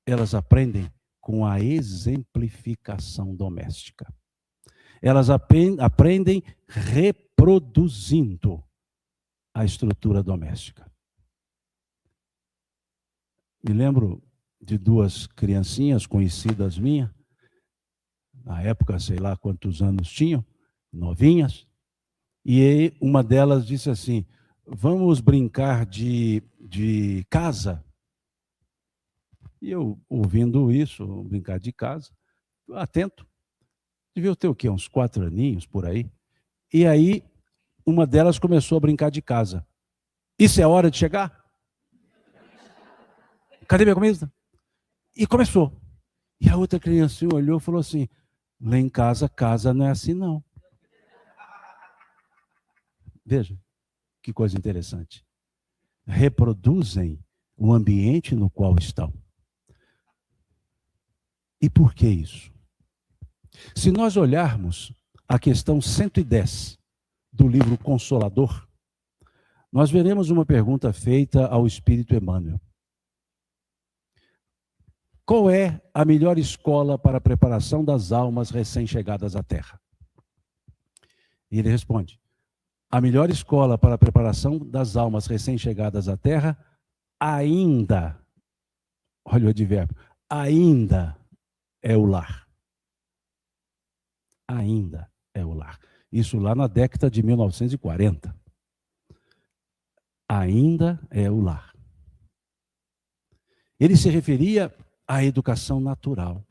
Elas aprendem com a exemplificação doméstica. Elas aprendem reproduzindo a estrutura doméstica. Me lembro de duas criancinhas conhecidas minhas, na época, sei lá quantos anos tinham, novinhas, e aí uma delas disse assim: vamos brincar de casa? E eu, ouvindo isso, brincar de casa, atento, devia ter o quê? Uns 4 aninhos, por aí. E aí, uma delas começou a brincar de casa. Isso é hora de chegar? Cadê minha comida? E começou. E a outra criancinha olhou e falou assim: lá em casa, casa não é assim não. Veja, que coisa interessante. Reproduzem o ambiente no qual estão. E por que isso? Se nós olharmos a questão 110 do livro Consolador, nós veremos uma pergunta feita ao Espírito Emmanuel. Qual é a melhor escola para a preparação das almas recém-chegadas à Terra? E ele responde: a melhor escola para a preparação das almas recém-chegadas à Terra ainda, olha o advérbio, ainda é o lar. Ainda é o lar. Isso lá na década de 1940. Ainda é o lar. Ele se referia à educação natural.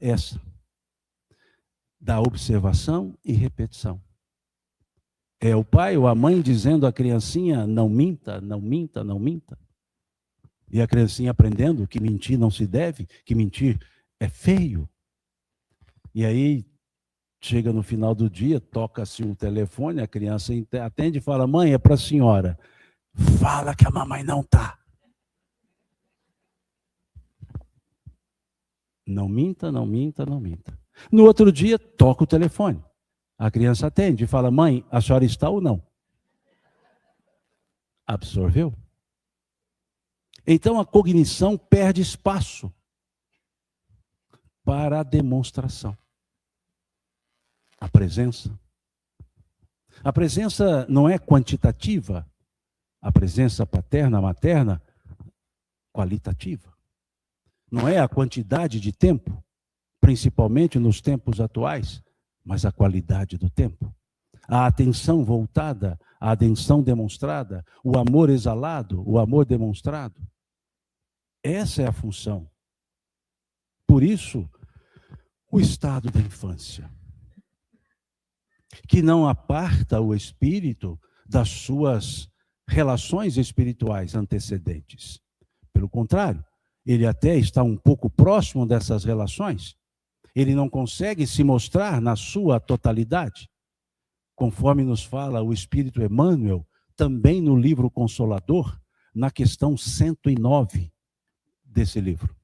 Essa. Da observação e repetição. É o pai ou a mãe dizendo à criancinha: não minta, não minta, não minta. E a criancinha aprendendo que mentir não se deve, que mentir é feio. E aí, chega no final do dia, toca-se o telefone, a criança atende e fala: mãe, é para a senhora. Fala que a mamãe não está. Não minta, não minta, não minta. No outro dia, toca o telefone. A criança atende e fala: mãe, a senhora está ou não? Absorveu? Então a cognição perde espaço para a demonstração. A presença. A presença não é quantitativa. A presença paterna, materna, qualitativa. Não é a quantidade de tempo principalmente nos tempos atuais, mas a qualidade do tempo. A atenção voltada, a atenção demonstrada, o amor exalado, o amor demonstrado. Essa é a função. Por isso, o estado da infância, que não aparta o espírito das suas relações espirituais antecedentes. Pelo contrário, ele até está um pouco próximo dessas relações. Ele não consegue se mostrar na sua totalidade. Conforme nos fala o Espírito Emmanuel, também no livro Consolador, na questão 109 desse livro,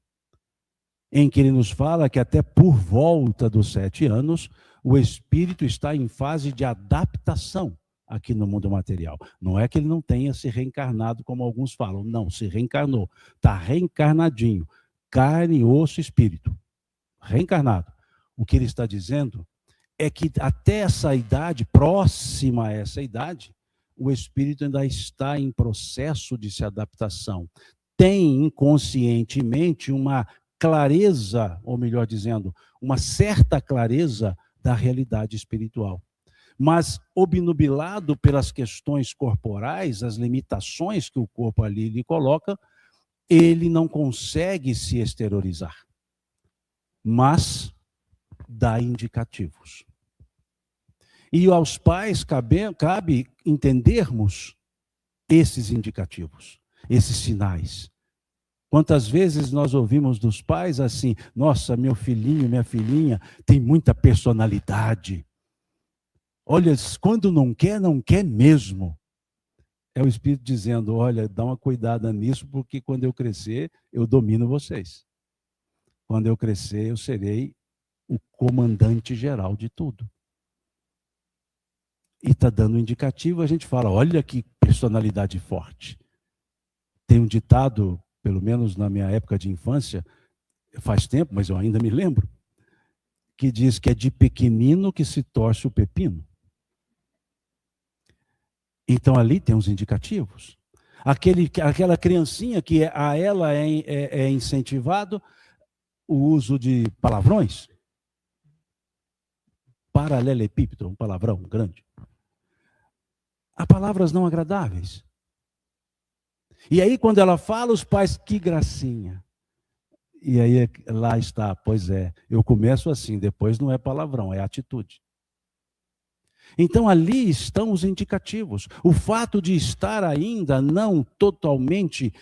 em que ele nos fala que até por volta dos 7 anos, o espírito está em fase de adaptação aqui no mundo material. Não é que ele não tenha se reencarnado, como alguns falam. Não, se reencarnou. Está reencarnadinho. Carne, osso, espírito. Reencarnado. O que ele está dizendo é que até essa idade, próxima a essa idade, o espírito ainda está em processo de se adaptação. Tem inconscientemente uma clareza, ou melhor dizendo, uma certa clareza da realidade espiritual. Mas obnubilado pelas questões corporais, as limitações que o corpo ali lhe coloca, ele não consegue se exteriorizar. Mas dá indicativos. E aos pais cabe entendermos esses indicativos, esses sinais. Quantas vezes nós ouvimos dos pais assim: nossa, meu filhinho, minha filhinha tem muita personalidade. Olha, quando não quer mesmo. É o Espírito dizendo: olha, dá uma cuidada nisso, porque quando eu crescer, eu domino vocês. Quando eu crescer, eu serei o comandante geral de tudo. E está dando um indicativo, a gente fala: olha que personalidade forte. Tem um ditado, pelo menos na minha época de infância, faz tempo, mas eu ainda me lembro, que diz que é de pequenino que se torce o pepino. Então ali tem os indicativos. Aquela criancinha que a ela é incentivado o uso de palavrões. Paralelepípedo, um palavrão grande. Há palavras não agradáveis. E aí quando ela fala, os pais: que gracinha. E aí lá está: pois é, eu começo assim, depois não é palavrão, é atitude. Então ali estão os indicativos. O fato de estar ainda não totalmente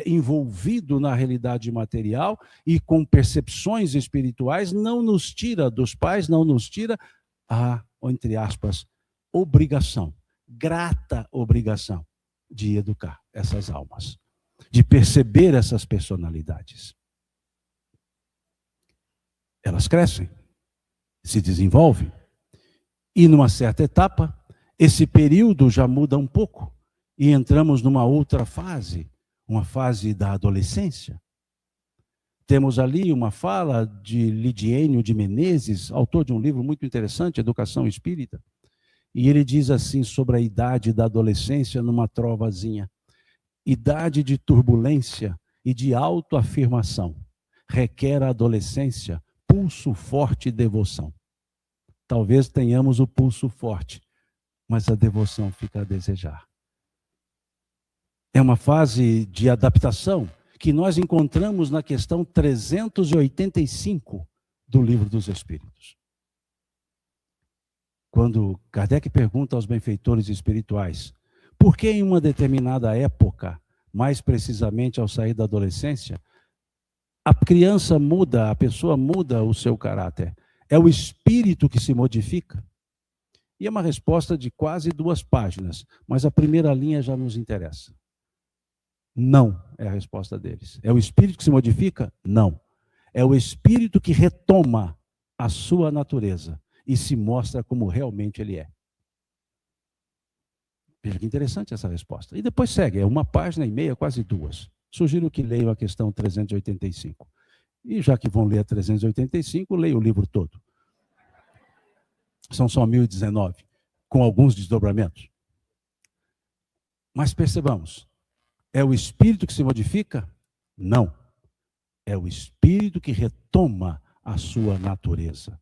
envolvido na realidade material e com percepções espirituais não nos tira dos pais, não nos tira a, entre aspas, obrigação, grata obrigação de educar essas almas, de perceber essas personalidades. Elas crescem, se desenvolvem. E numa certa etapa, esse período já muda um pouco e entramos numa outra fase, uma fase da adolescência. Temos ali uma fala de Lidiênio de Menezes, autor de um livro muito interessante, Educação Espírita, e ele diz assim sobre a idade da adolescência numa trovazinha: idade de turbulência e de autoafirmação, requer a adolescência pulso forte e devoção. Talvez tenhamos o pulso forte, mas a devoção fica a desejar. É uma fase de adaptação que nós encontramos na questão 385 do Livro dos Espíritos. Quando Kardec pergunta aos benfeitores espirituais: por que em uma determinada época, mais precisamente ao sair da adolescência, a criança muda, a pessoa muda o seu caráter? É o espírito que se modifica? E é uma resposta de quase 2 páginas, mas a primeira linha já nos interessa. Não é a resposta deles. É o espírito que se modifica? Não. É o espírito que retoma a sua natureza e se mostra como realmente ele é. Veja que interessante essa resposta. E depois segue, é 1 página e meia, quase 2. Sugiro que leiam a questão 385. E já que vão ler a 385, leia o livro todo. São só 1019, com alguns desdobramentos. Mas percebamos, é o espírito que se modifica? Não. É o espírito que retoma a sua natureza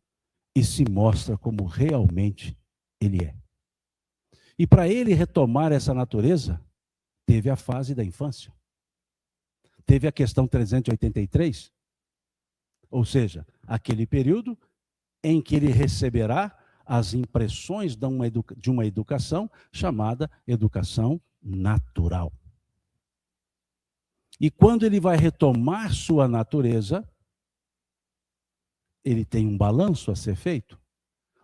e se mostra como realmente ele é. E para ele retomar essa natureza, teve a fase da infância. Teve a questão 383, ou seja, aquele período em que ele receberá as impressões de uma educação chamada educação natural. E quando ele vai retomar sua natureza, ele tem um balanço a ser feito.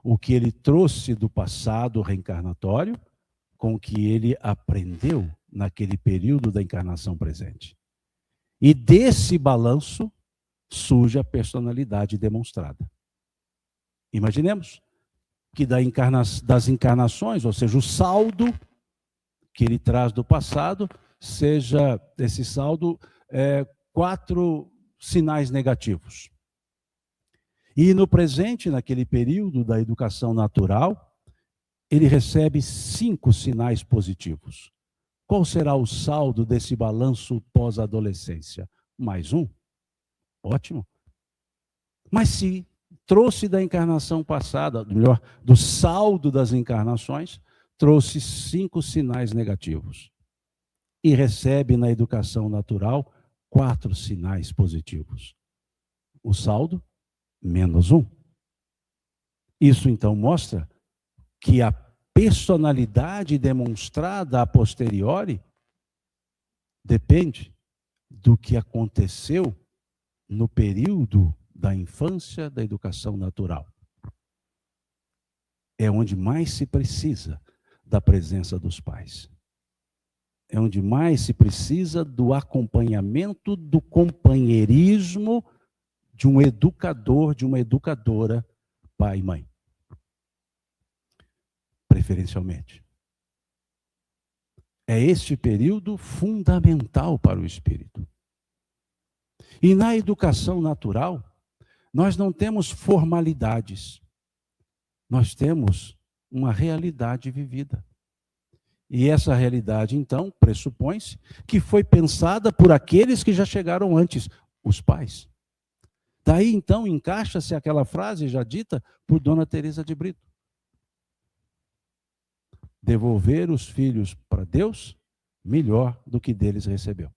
O que ele trouxe do passado reencarnatório com o que ele aprendeu naquele período da encarnação presente. E desse balanço surge a personalidade demonstrada. Imaginemos que das encarnações, ou seja, o saldo que ele traz do passado, seja esse saldo 4 sinais negativos. E no presente, naquele período da educação natural, ele recebe 5 sinais positivos. Qual será o saldo desse balanço pós-adolescência? Mais 1? Ótimo. Mas se trouxe da encarnação passada, melhor, do saldo das encarnações, trouxe 5 sinais negativos. E recebe na educação natural 4 sinais positivos. O saldo, menos 1. Isso então mostra que a personalidade demonstrada a posteriori depende do que aconteceu no período da infância da educação natural. É onde mais se precisa da presença dos pais. É onde mais se precisa do acompanhamento, do companheirismo de um educador, de uma educadora, pai e mãe. Preferencialmente. É este período fundamental para o espírito. E na educação natural, nós não temos formalidades. Nós temos uma realidade vivida. E essa realidade, então, pressupõe-se que foi pensada por aqueles que já chegaram antes, os pais. Daí, então, encaixa-se aquela frase já dita por Dona Teresa de Brito. Devolver os filhos para Deus, melhor do que deles recebeu.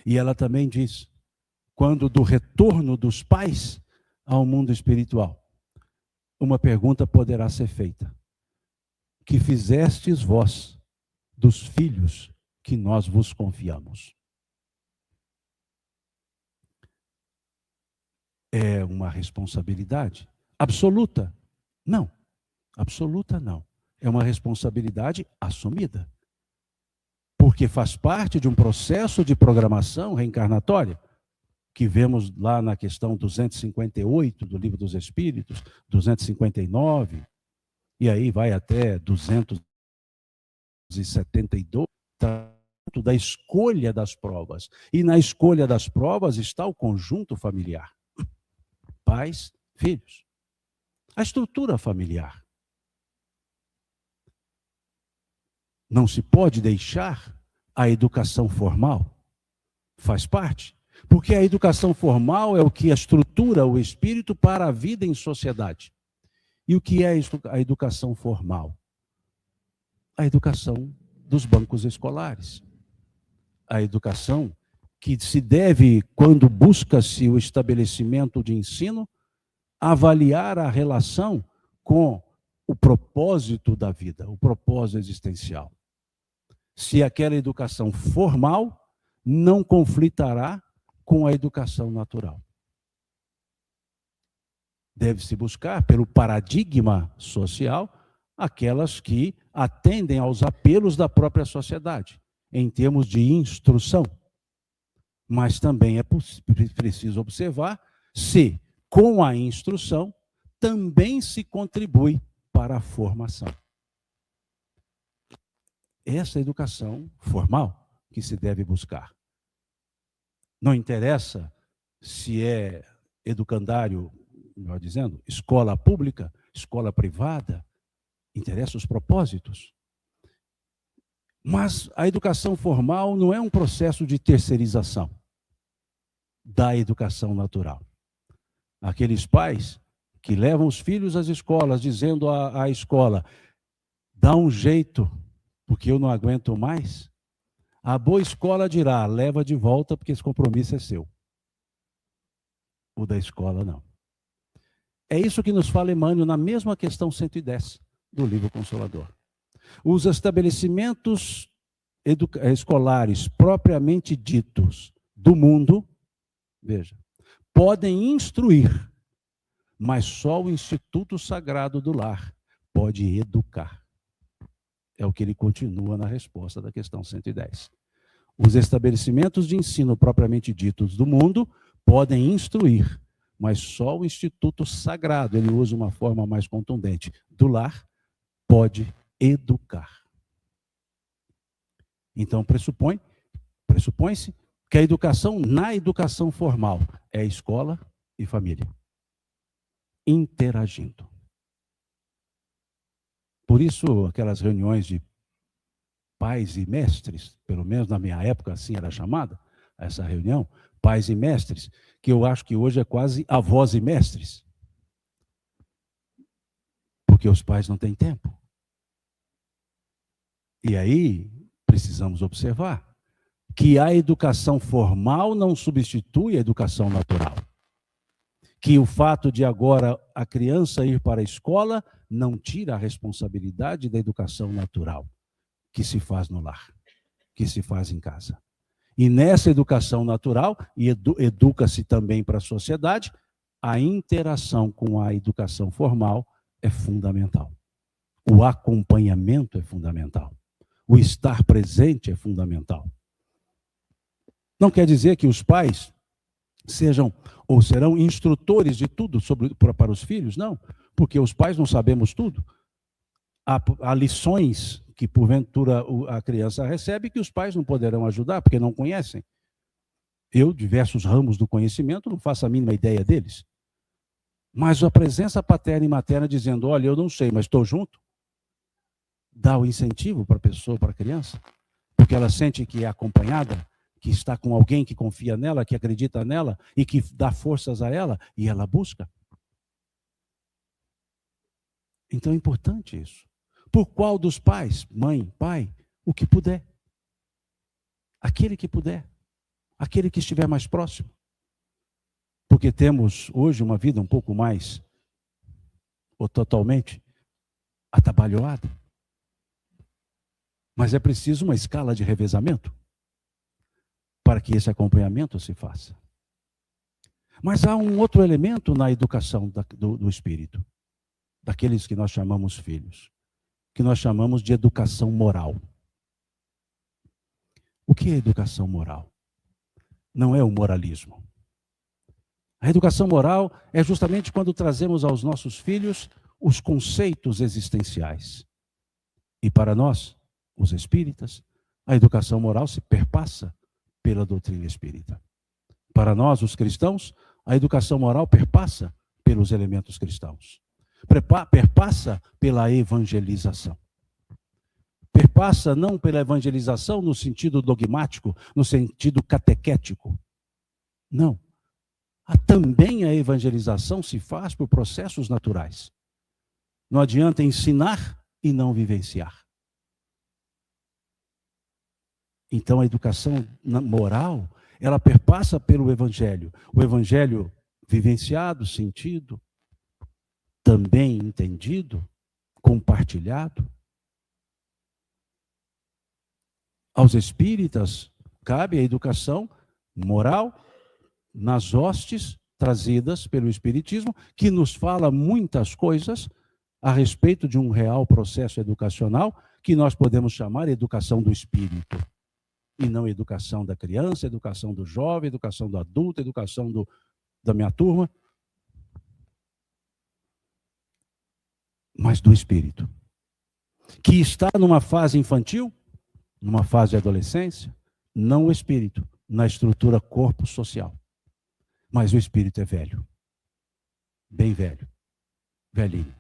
E ela também diz, quando do retorno dos pais ao mundo espiritual, uma pergunta poderá ser feita. Que fizestes vós dos filhos que nós vos confiamos? É uma responsabilidade absoluta? Não, absoluta não. É uma responsabilidade assumida. Porque faz parte de um processo de programação reencarnatória, que vemos lá na questão 258 do Livro dos Espíritos, 259, e aí vai até 272, da escolha das provas. E na escolha das provas está o conjunto familiar. Pais, filhos. A estrutura familiar. Não se pode deixar a educação formal. Faz parte. Porque a educação formal é o que estrutura o espírito para a vida em sociedade. E o que é a educação formal? A educação dos bancos escolares. A educação que se deve, quando busca-se o estabelecimento de ensino, avaliar a relação com o propósito da vida, o propósito existencial. Se aquela educação formal não conflitará com a educação natural. Deve-se buscar, pelo paradigma social, aquelas que atendem aos apelos da própria sociedade, em termos de instrução. Mas também é preciso observar se, com a instrução, também se contribui para a formação. Essa educação formal que se deve buscar. Não interessa se é educandário, melhor dizendo, escola pública, escola privada, interessa os propósitos. Mas a educação formal não é um processo de terceirização da educação natural. Aqueles pais que levam os filhos às escolas, dizendo à escola, dá um jeito, porque eu não aguento mais. A boa escola dirá, leva de volta, porque esse compromisso é seu. O da escola, não. É isso que nos fala Emmanuel na mesma questão 110 do livro Consolador. Os estabelecimentos escolares propriamente ditos do mundo, veja, podem instruir, mas só o Instituto Sagrado do Lar pode educar. É o que ele continua na resposta da questão 110. Os estabelecimentos de ensino propriamente ditos do mundo podem instruir, mas só o Instituto Sagrado, ele usa uma forma mais contundente, do lar, pode educar. Então, pressupõe-se que a educação, na educação formal, é escola e família, interagindo. Por isso, aquelas reuniões de pais e mestres, pelo menos na minha época assim era chamada, essa reunião, pais e mestres, que eu acho que hoje é quase avós e mestres. Porque os pais não têm tempo. E aí, precisamos observar que a educação formal não substitui a educação natural. Que o fato de agora a criança ir para a escola não tira a responsabilidade da educação natural, que se faz no lar, que se faz em casa. E nessa educação natural, e educa-se também para a sociedade, a interação com a educação formal é fundamental. O acompanhamento é fundamental. O estar presente é fundamental. Não quer dizer que os pais sejam ou serão instrutores de tudo para os filhos, não, porque os pais não sabemos tudo. Há lições que porventura a criança recebe que os pais não poderão ajudar, porque não conhecem. Eu, diversos ramos do conhecimento, não faço a mínima ideia deles. Mas a presença paterna e materna dizendo, olha, eu não sei, mas estou junto, dá o incentivo para a pessoa, para a criança, porque ela sente que é acompanhada, que está com alguém que confia nela, que acredita nela e que dá forças a ela, e ela busca. Então é importante isso. Por qual dos pais, mãe, pai, o que puder. Aquele que puder. Aquele que estiver mais próximo. Porque temos hoje uma vida um pouco mais, ou totalmente, atabalhoada. Mas é preciso uma escala de revezamento para que esse acompanhamento se faça. Mas há um outro elemento na educação do espírito, daqueles que nós chamamos filhos, que nós chamamos de educação moral. O que é educação moral? Não é o moralismo. A educação moral é justamente quando trazemos aos nossos filhos os conceitos existenciais. E para nós, os espíritas, a educação moral se perpassa pela doutrina espírita. Para nós, os cristãos, a educação moral perpassa pelos elementos cristãos. Perpassa pela evangelização. Perpassa não pela evangelização no sentido dogmático, no sentido catequético. Não. Também a evangelização se faz por processos naturais. Não adianta ensinar e não vivenciar. Então a educação moral, ela perpassa pelo evangelho. O evangelho vivenciado, sentido, também entendido, compartilhado. Aos espíritas cabe a educação moral nas hostes trazidas pelo espiritismo, que nos fala muitas coisas a respeito de um real processo educacional que nós podemos chamar de educação do espírito. E não educação da criança, educação do jovem, educação do adulto, educação da minha turma, mas do espírito. Que está numa fase infantil, numa fase de adolescência, não o espírito, na estrutura corpo social. Mas o espírito é velho. Bem velho. Velhinho.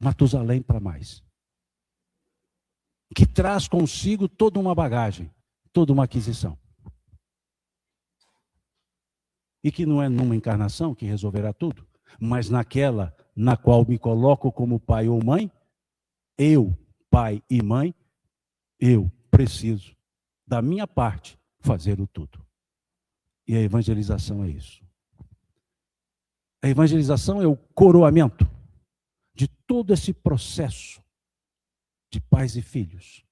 Matusalém para mais. Que traz consigo toda uma bagagem, toda uma aquisição. e que não é numa encarnação que resolverá tudo, mas naquela na qual me coloco como pai ou mãe, eu, pai e mãe, eu preciso, da minha parte, fazer o tudo. E a evangelização é isso. A evangelização é o coroamento de todo esse processo de pais e filhos,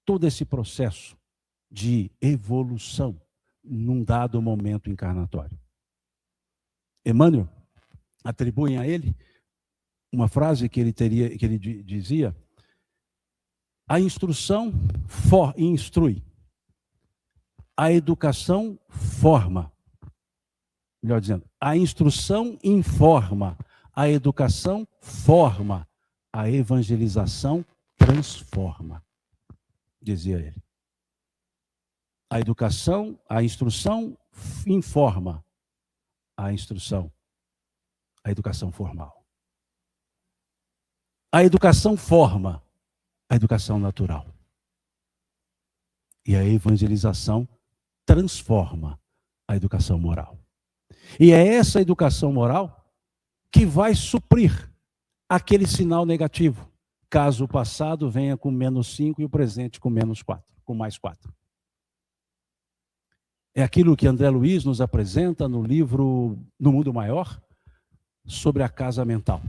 todo esse processo de evolução num dado momento encarnatório. Emmanuel atribui a ele uma frase que ele dizia: a instrução instrui, a educação forma. Melhor dizendo, a instrução informa, a educação forma, a evangelização transforma, dizia ele. A educação, a instrução informa, a educação formal. A educação forma, a educação natural. E a evangelização transforma a educação moral. E é essa educação moral que vai suprir aquele sinal negativo, caso o passado venha com -5 e o presente com -4, com +4. É aquilo que André Luiz nos apresenta no livro No Mundo Maior, sobre a casa mental.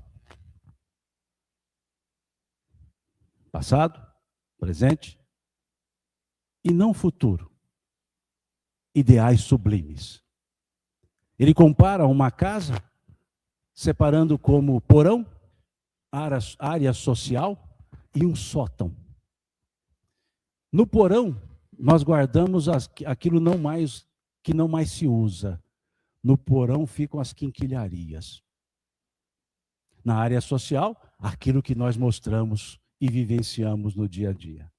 Passado, presente e não futuro. Ideais sublimes. Ele compara uma casa, separando como porão, área social e um sótão. No porão, nós guardamos aquilo que não mais se usa. No porão ficam as quinquilharias. Na área social, aquilo que nós mostramos e vivenciamos no dia a dia.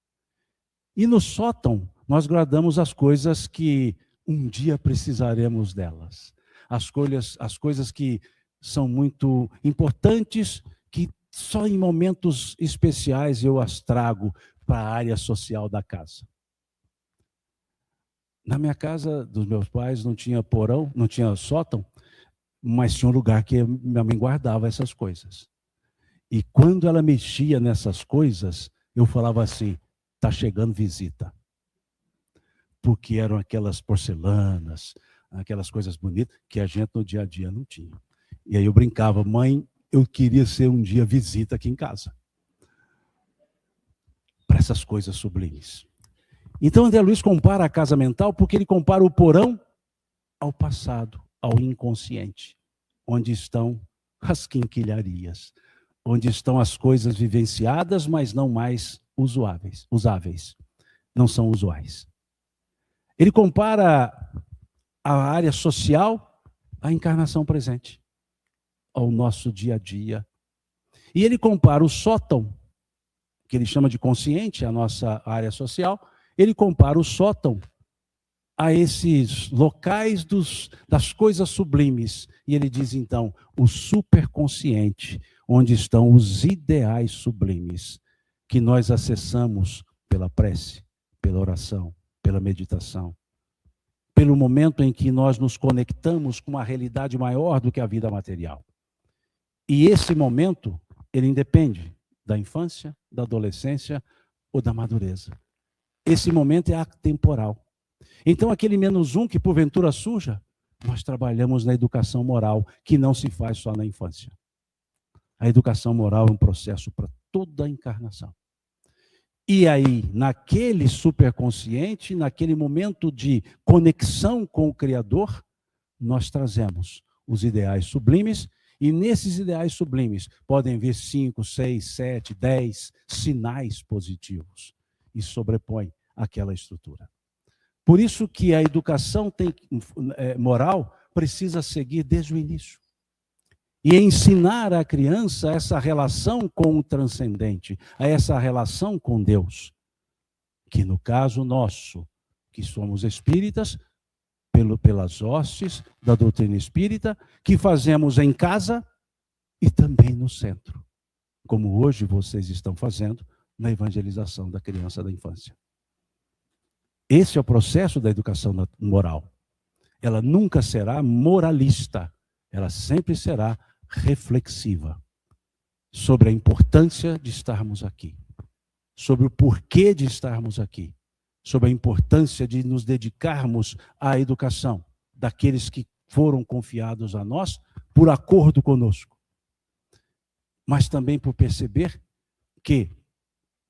E no sótão, nós guardamos as coisas que um dia precisaremos delas. As coisas que são muito importantes, que só em momentos especiais eu as trago para a área social da casa. Na minha casa dos meus pais não tinha porão, não tinha sótão, mas tinha um lugar que minha mãe guardava essas coisas. E quando ela mexia nessas coisas, eu falava assim: está chegando visita. Porque eram aquelas porcelanas, aquelas coisas bonitas que a gente no dia a dia não tinha. E aí eu brincava: mãe, eu queria ser um dia visita aqui em casa. Para essas coisas sublimes. Então André Luiz compara a casa mental porque ele compara o porão ao passado, ao inconsciente, onde estão as quinquilharias, onde estão as coisas vivenciadas, mas não mais usáveis, não são usuais. Ele compara a área social à encarnação presente, ao nosso dia a dia. E ele compara o sótão, que ele chama de consciente, a nossa área social, ele compara o sótão a esses locais das coisas sublimes. E ele diz, então, o superconsciente, onde estão os ideais sublimes, que nós acessamos pela prece, pela oração, pela meditação, pelo momento em que nós nos conectamos com uma realidade maior do que a vida material. E esse momento, ele independe da infância, da adolescência ou da madureza. Esse momento é atemporal. Então, aquele -1 que porventura surja, nós trabalhamos na educação moral, que não se faz só na infância. A educação moral é um processo para toda a encarnação. E aí, naquele superconsciente, naquele momento de conexão com o Criador, nós trazemos os ideais sublimes, e nesses ideais sublimes podem vir 5, 6, 7, 10 sinais positivos e sobrepõe aquela estrutura. Por isso que a educação moral precisa seguir desde o início. E ensinar à criança essa relação com o transcendente, essa relação com Deus. Que no caso nosso, que somos espíritas, pelas hostes da doutrina espírita, que fazemos em casa e também no centro. Como hoje vocês estão fazendo na evangelização da criança e da infância. Esse é o processo da educação moral. ela nunca será moralista, ela sempre será reflexiva sobre a importância de estarmos aqui, sobre o porquê de estarmos aqui, sobre a importância de nos dedicarmos à educação daqueles que foram confiados a nós por acordo conosco, mas também por perceber que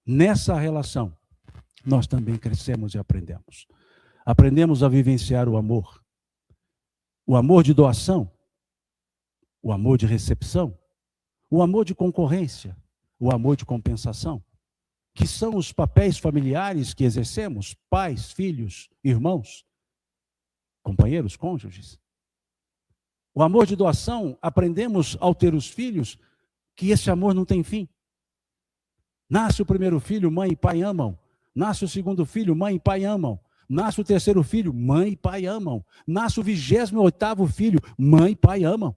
nessa relação nós também crescemos e aprendemos. Aprendemos a vivenciar o amor de doação, o amor de recepção, o amor de concorrência, o amor de compensação, que são os papéis familiares que exercemos, pais, filhos, irmãos, companheiros, cônjuges. O amor de doação, aprendemos ao ter os filhos que esse amor não tem fim. Nasce o primeiro filho, mãe e pai amam. Nasce o segundo filho, mãe e pai amam. Nasce o terceiro filho, mãe e pai amam. Nasce o 28º filho, mãe e pai amam.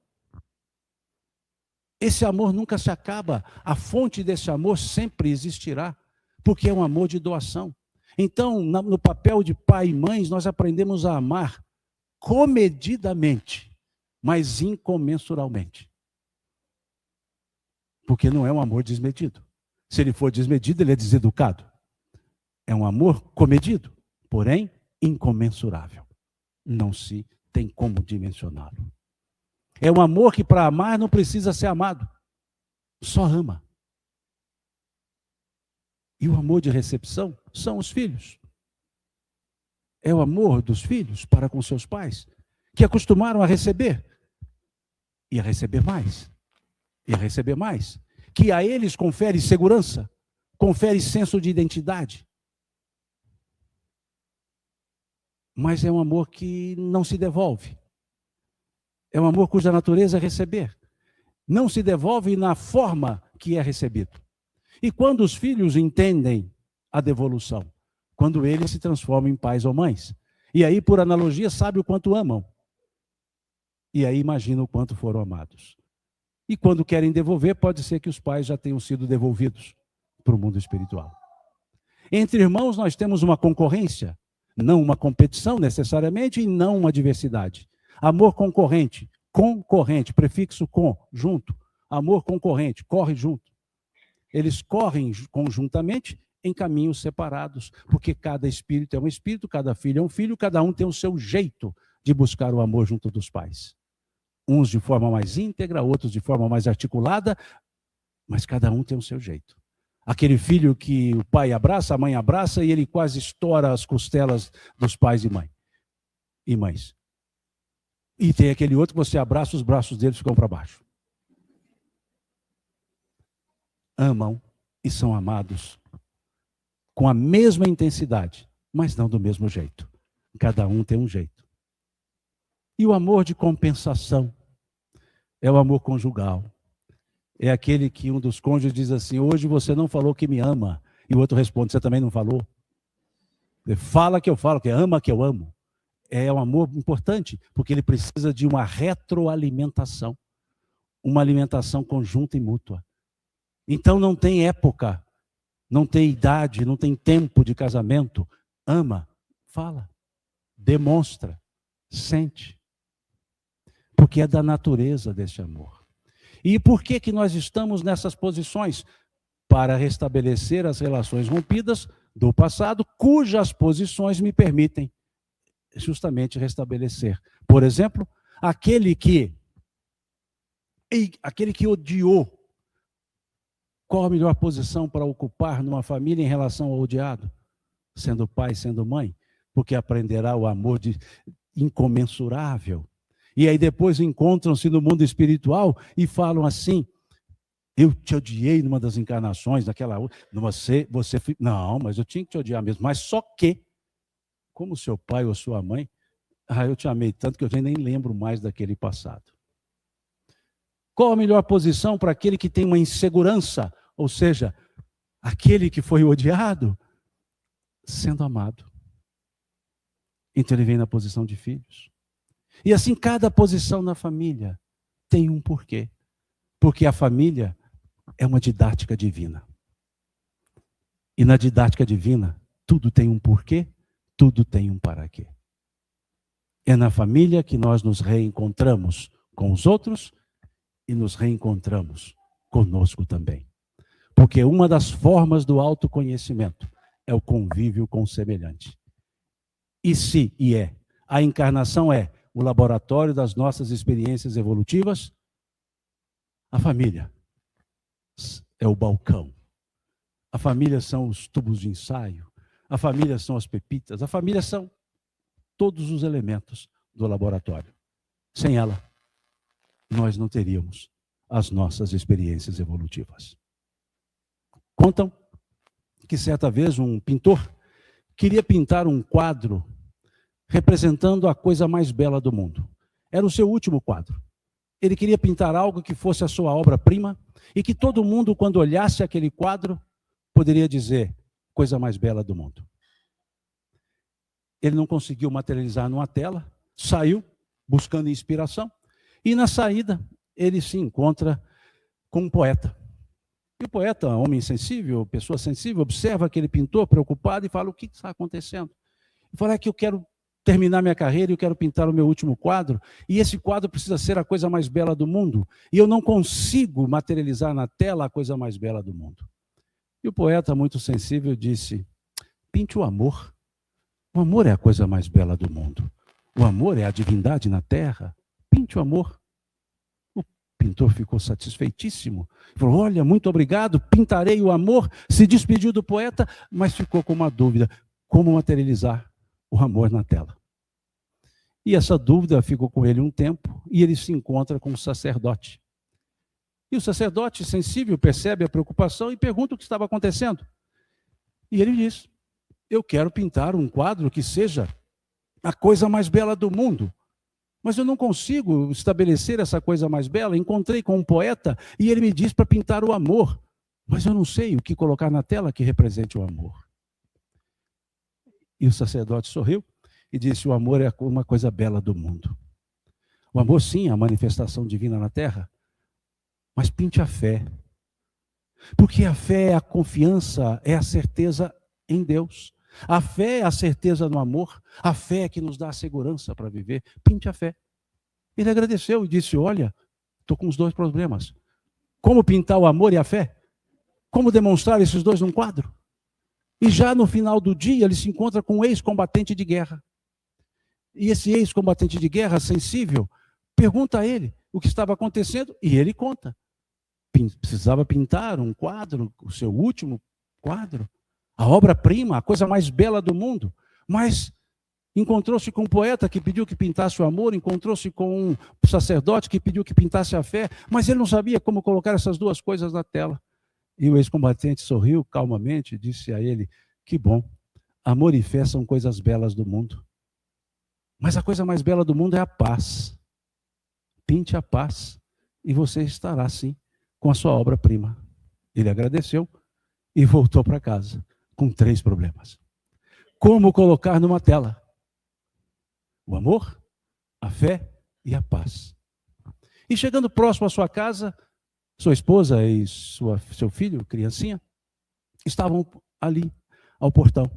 Esse amor nunca se acaba. A fonte desse amor sempre existirá, porque é um amor de doação. Então, no papel de pai e mães, nós aprendemos a amar comedidamente, mas incomensuralmente. Porque não é um amor desmedido. Se ele for desmedido, ele é deseducado. É um amor comedido, porém incomensurável. Não se tem como dimensioná-lo. É um amor que para amar não precisa ser amado. Só ama. E o amor de recepção são os filhos. É o amor dos filhos para com seus pais, que acostumaram a receber. E a receber mais. E a receber mais. Que a eles confere segurança, confere senso de identidade. Mas é um amor que não se devolve. É um amor cuja natureza é receber. Não se devolve na forma que é recebido. E quando os filhos entendem a devolução? Quando eles se transformam em pais ou mães. E aí, por analogia, sabe o quanto amam. E aí imagina o quanto foram amados. E quando querem devolver, pode ser que os pais já tenham sido devolvidos para o mundo espiritual. Entre irmãos, nós temos uma concorrência, não uma competição necessariamente, e não uma diversidade. Amor concorrente, prefixo com, junto. Amor concorrente, corre junto. Eles correm conjuntamente em caminhos separados, porque cada espírito é um espírito, cada filho é um filho, cada um tem o seu jeito de buscar o amor junto dos pais. Uns de forma mais íntegra, outros de forma mais articulada, mas cada um tem o seu jeito. Aquele filho que o pai abraça, a mãe abraça, e ele quase estoura as costelas dos pais e mães. E tem aquele outro que você abraça, os braços deles ficam para baixo. Amam e são amados com a mesma intensidade, mas não do mesmo jeito. Cada um tem um jeito. E o amor de compensação é o amor conjugal. É aquele que um dos cônjuges diz assim: hoje você não falou que me ama. E o outro responde: você também não falou? Fala que eu falo, que ama que eu amo. É um amor importante, porque ele precisa de uma retroalimentação. Uma alimentação conjunta e mútua. Então não tem época, não tem idade, não tem tempo de casamento. Ama, fala, demonstra, sente. Porque é da natureza desse amor. E por que nós estamos nessas posições? Para restabelecer as relações rompidas do passado, cujas posições me permitem justamente restabelecer. Por exemplo, aquele que odiou, qual a melhor posição para ocupar numa família em relação ao odiado? Sendo pai, sendo mãe, porque aprenderá o amor incomensurável. E aí depois encontram-se no mundo espiritual e falam assim: eu te odiei numa das encarnações, naquela outra, não, mas eu tinha que te odiar mesmo. Mas só que, como seu pai ou sua mãe, eu te amei tanto que eu já nem lembro mais daquele passado. Qual a melhor posição para aquele que tem uma insegurança? Ou seja, aquele que foi odiado, sendo amado. Então ele vem na posição de filhos. E assim, cada posição na família tem um porquê. Porque a família é uma didática divina. E na didática divina, tudo tem um porquê, tudo tem um para quê. É na família que nós nos reencontramos com os outros e nos reencontramos conosco também. Porque uma das formas do autoconhecimento é o convívio com o semelhante. A encarnação é o laboratório das nossas experiências evolutivas. A família é o balcão. A família são os tubos de ensaio. A família são as pepitas. A família são todos os elementos do laboratório. Sem ela, nós não teríamos as nossas experiências evolutivas. Contam que certa vez um pintor queria pintar um quadro representando a coisa mais bela do mundo. Era o seu último quadro. Ele queria pintar algo que fosse a sua obra-prima e que todo mundo, quando olhasse aquele quadro, poderia dizer, coisa mais bela do mundo. Ele não conseguiu materializar numa tela, saiu buscando inspiração e na saída ele se encontra com um poeta. E o poeta, homem sensível, pessoa sensível, observa aquele pintor preocupado e fala, o que está acontecendo? Ele fala, é que eu quero terminar minha carreira e eu quero pintar o meu último quadro, e esse quadro precisa ser a coisa mais bela do mundo, e eu não consigo materializar na tela a coisa mais bela do mundo. E o poeta, muito sensível, disse, pinte o amor. O amor é a coisa mais bela do mundo. O amor é a divindade na terra. Pinte o amor. O pintor ficou satisfeitíssimo. Falou, olha, muito obrigado, pintarei o amor. Se despediu do poeta, mas ficou com uma dúvida. Como materializar o amor na tela? E essa dúvida ficou com ele um tempo, e ele se encontra com um sacerdote. E o sacerdote, sensível, percebe a preocupação e pergunta o que estava acontecendo. E ele diz, eu quero pintar um quadro que seja a coisa mais bela do mundo, mas eu não consigo estabelecer essa coisa mais bela. Encontrei com um poeta e ele me diz para pintar o amor, mas eu não sei o que colocar na tela que represente o amor. E o sacerdote sorriu e disse, o amor é uma coisa bela do mundo. O amor, sim, é a manifestação divina na terra, mas pinte a fé. Porque a fé é a confiança, é a certeza em Deus. A fé é a certeza no amor. A fé é que nos dá a segurança para viver. Pinte a fé. Ele agradeceu e disse, olha, estou com os dois problemas. Como pintar o amor e a fé? Como demonstrar esses dois num quadro? E já no final do dia, ele se encontra com um ex-combatente de guerra. E esse ex-combatente de guerra, sensível, pergunta a ele o que estava acontecendo, e ele conta. Precisava pintar um quadro, o seu último quadro, a obra-prima, a coisa mais bela do mundo, mas encontrou-se com um poeta que pediu que pintasse o amor, encontrou-se com um sacerdote que pediu que pintasse a fé, mas ele não sabia como colocar essas duas coisas na tela. E o ex-combatente sorriu calmamente e disse a ele, que bom, amor e fé são coisas belas do mundo, mas a coisa mais bela do mundo é a paz. Pinte a paz e você estará, sim, com a sua obra-prima. Ele agradeceu e voltou para casa com 3 problemas. Como colocar numa tela? O amor, a fé e a paz. E chegando próximo à sua casa, sua esposa e seu filho, criancinha, estavam ali, ao portão.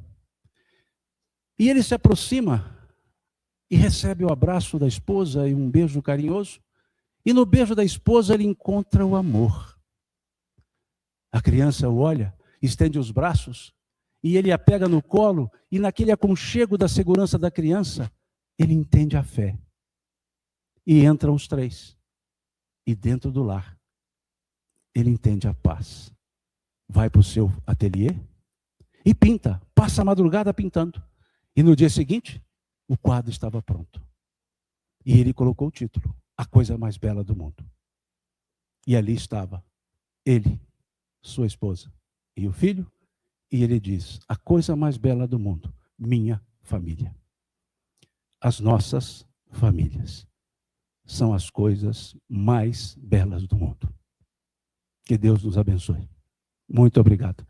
E ele se aproxima e recebe o abraço da esposa e um beijo carinhoso. E no beijo da esposa ele encontra o amor. A criança o olha, estende os braços, e ele a pega no colo, e naquele aconchego da segurança da criança, ele entende a fé. E entram os 3. E dentro do lar, ele entende a paz. Vai para o seu ateliê e pinta, passa a madrugada pintando. E no dia seguinte, o quadro estava pronto. E ele colocou o título, A Coisa Mais Bela do Mundo. E ali estava ele, sua esposa e o filho, e ele diz, a coisa mais bela do mundo, minha família. As nossas famílias são as coisas mais belas do mundo. Que Deus nos abençoe. Muito obrigado.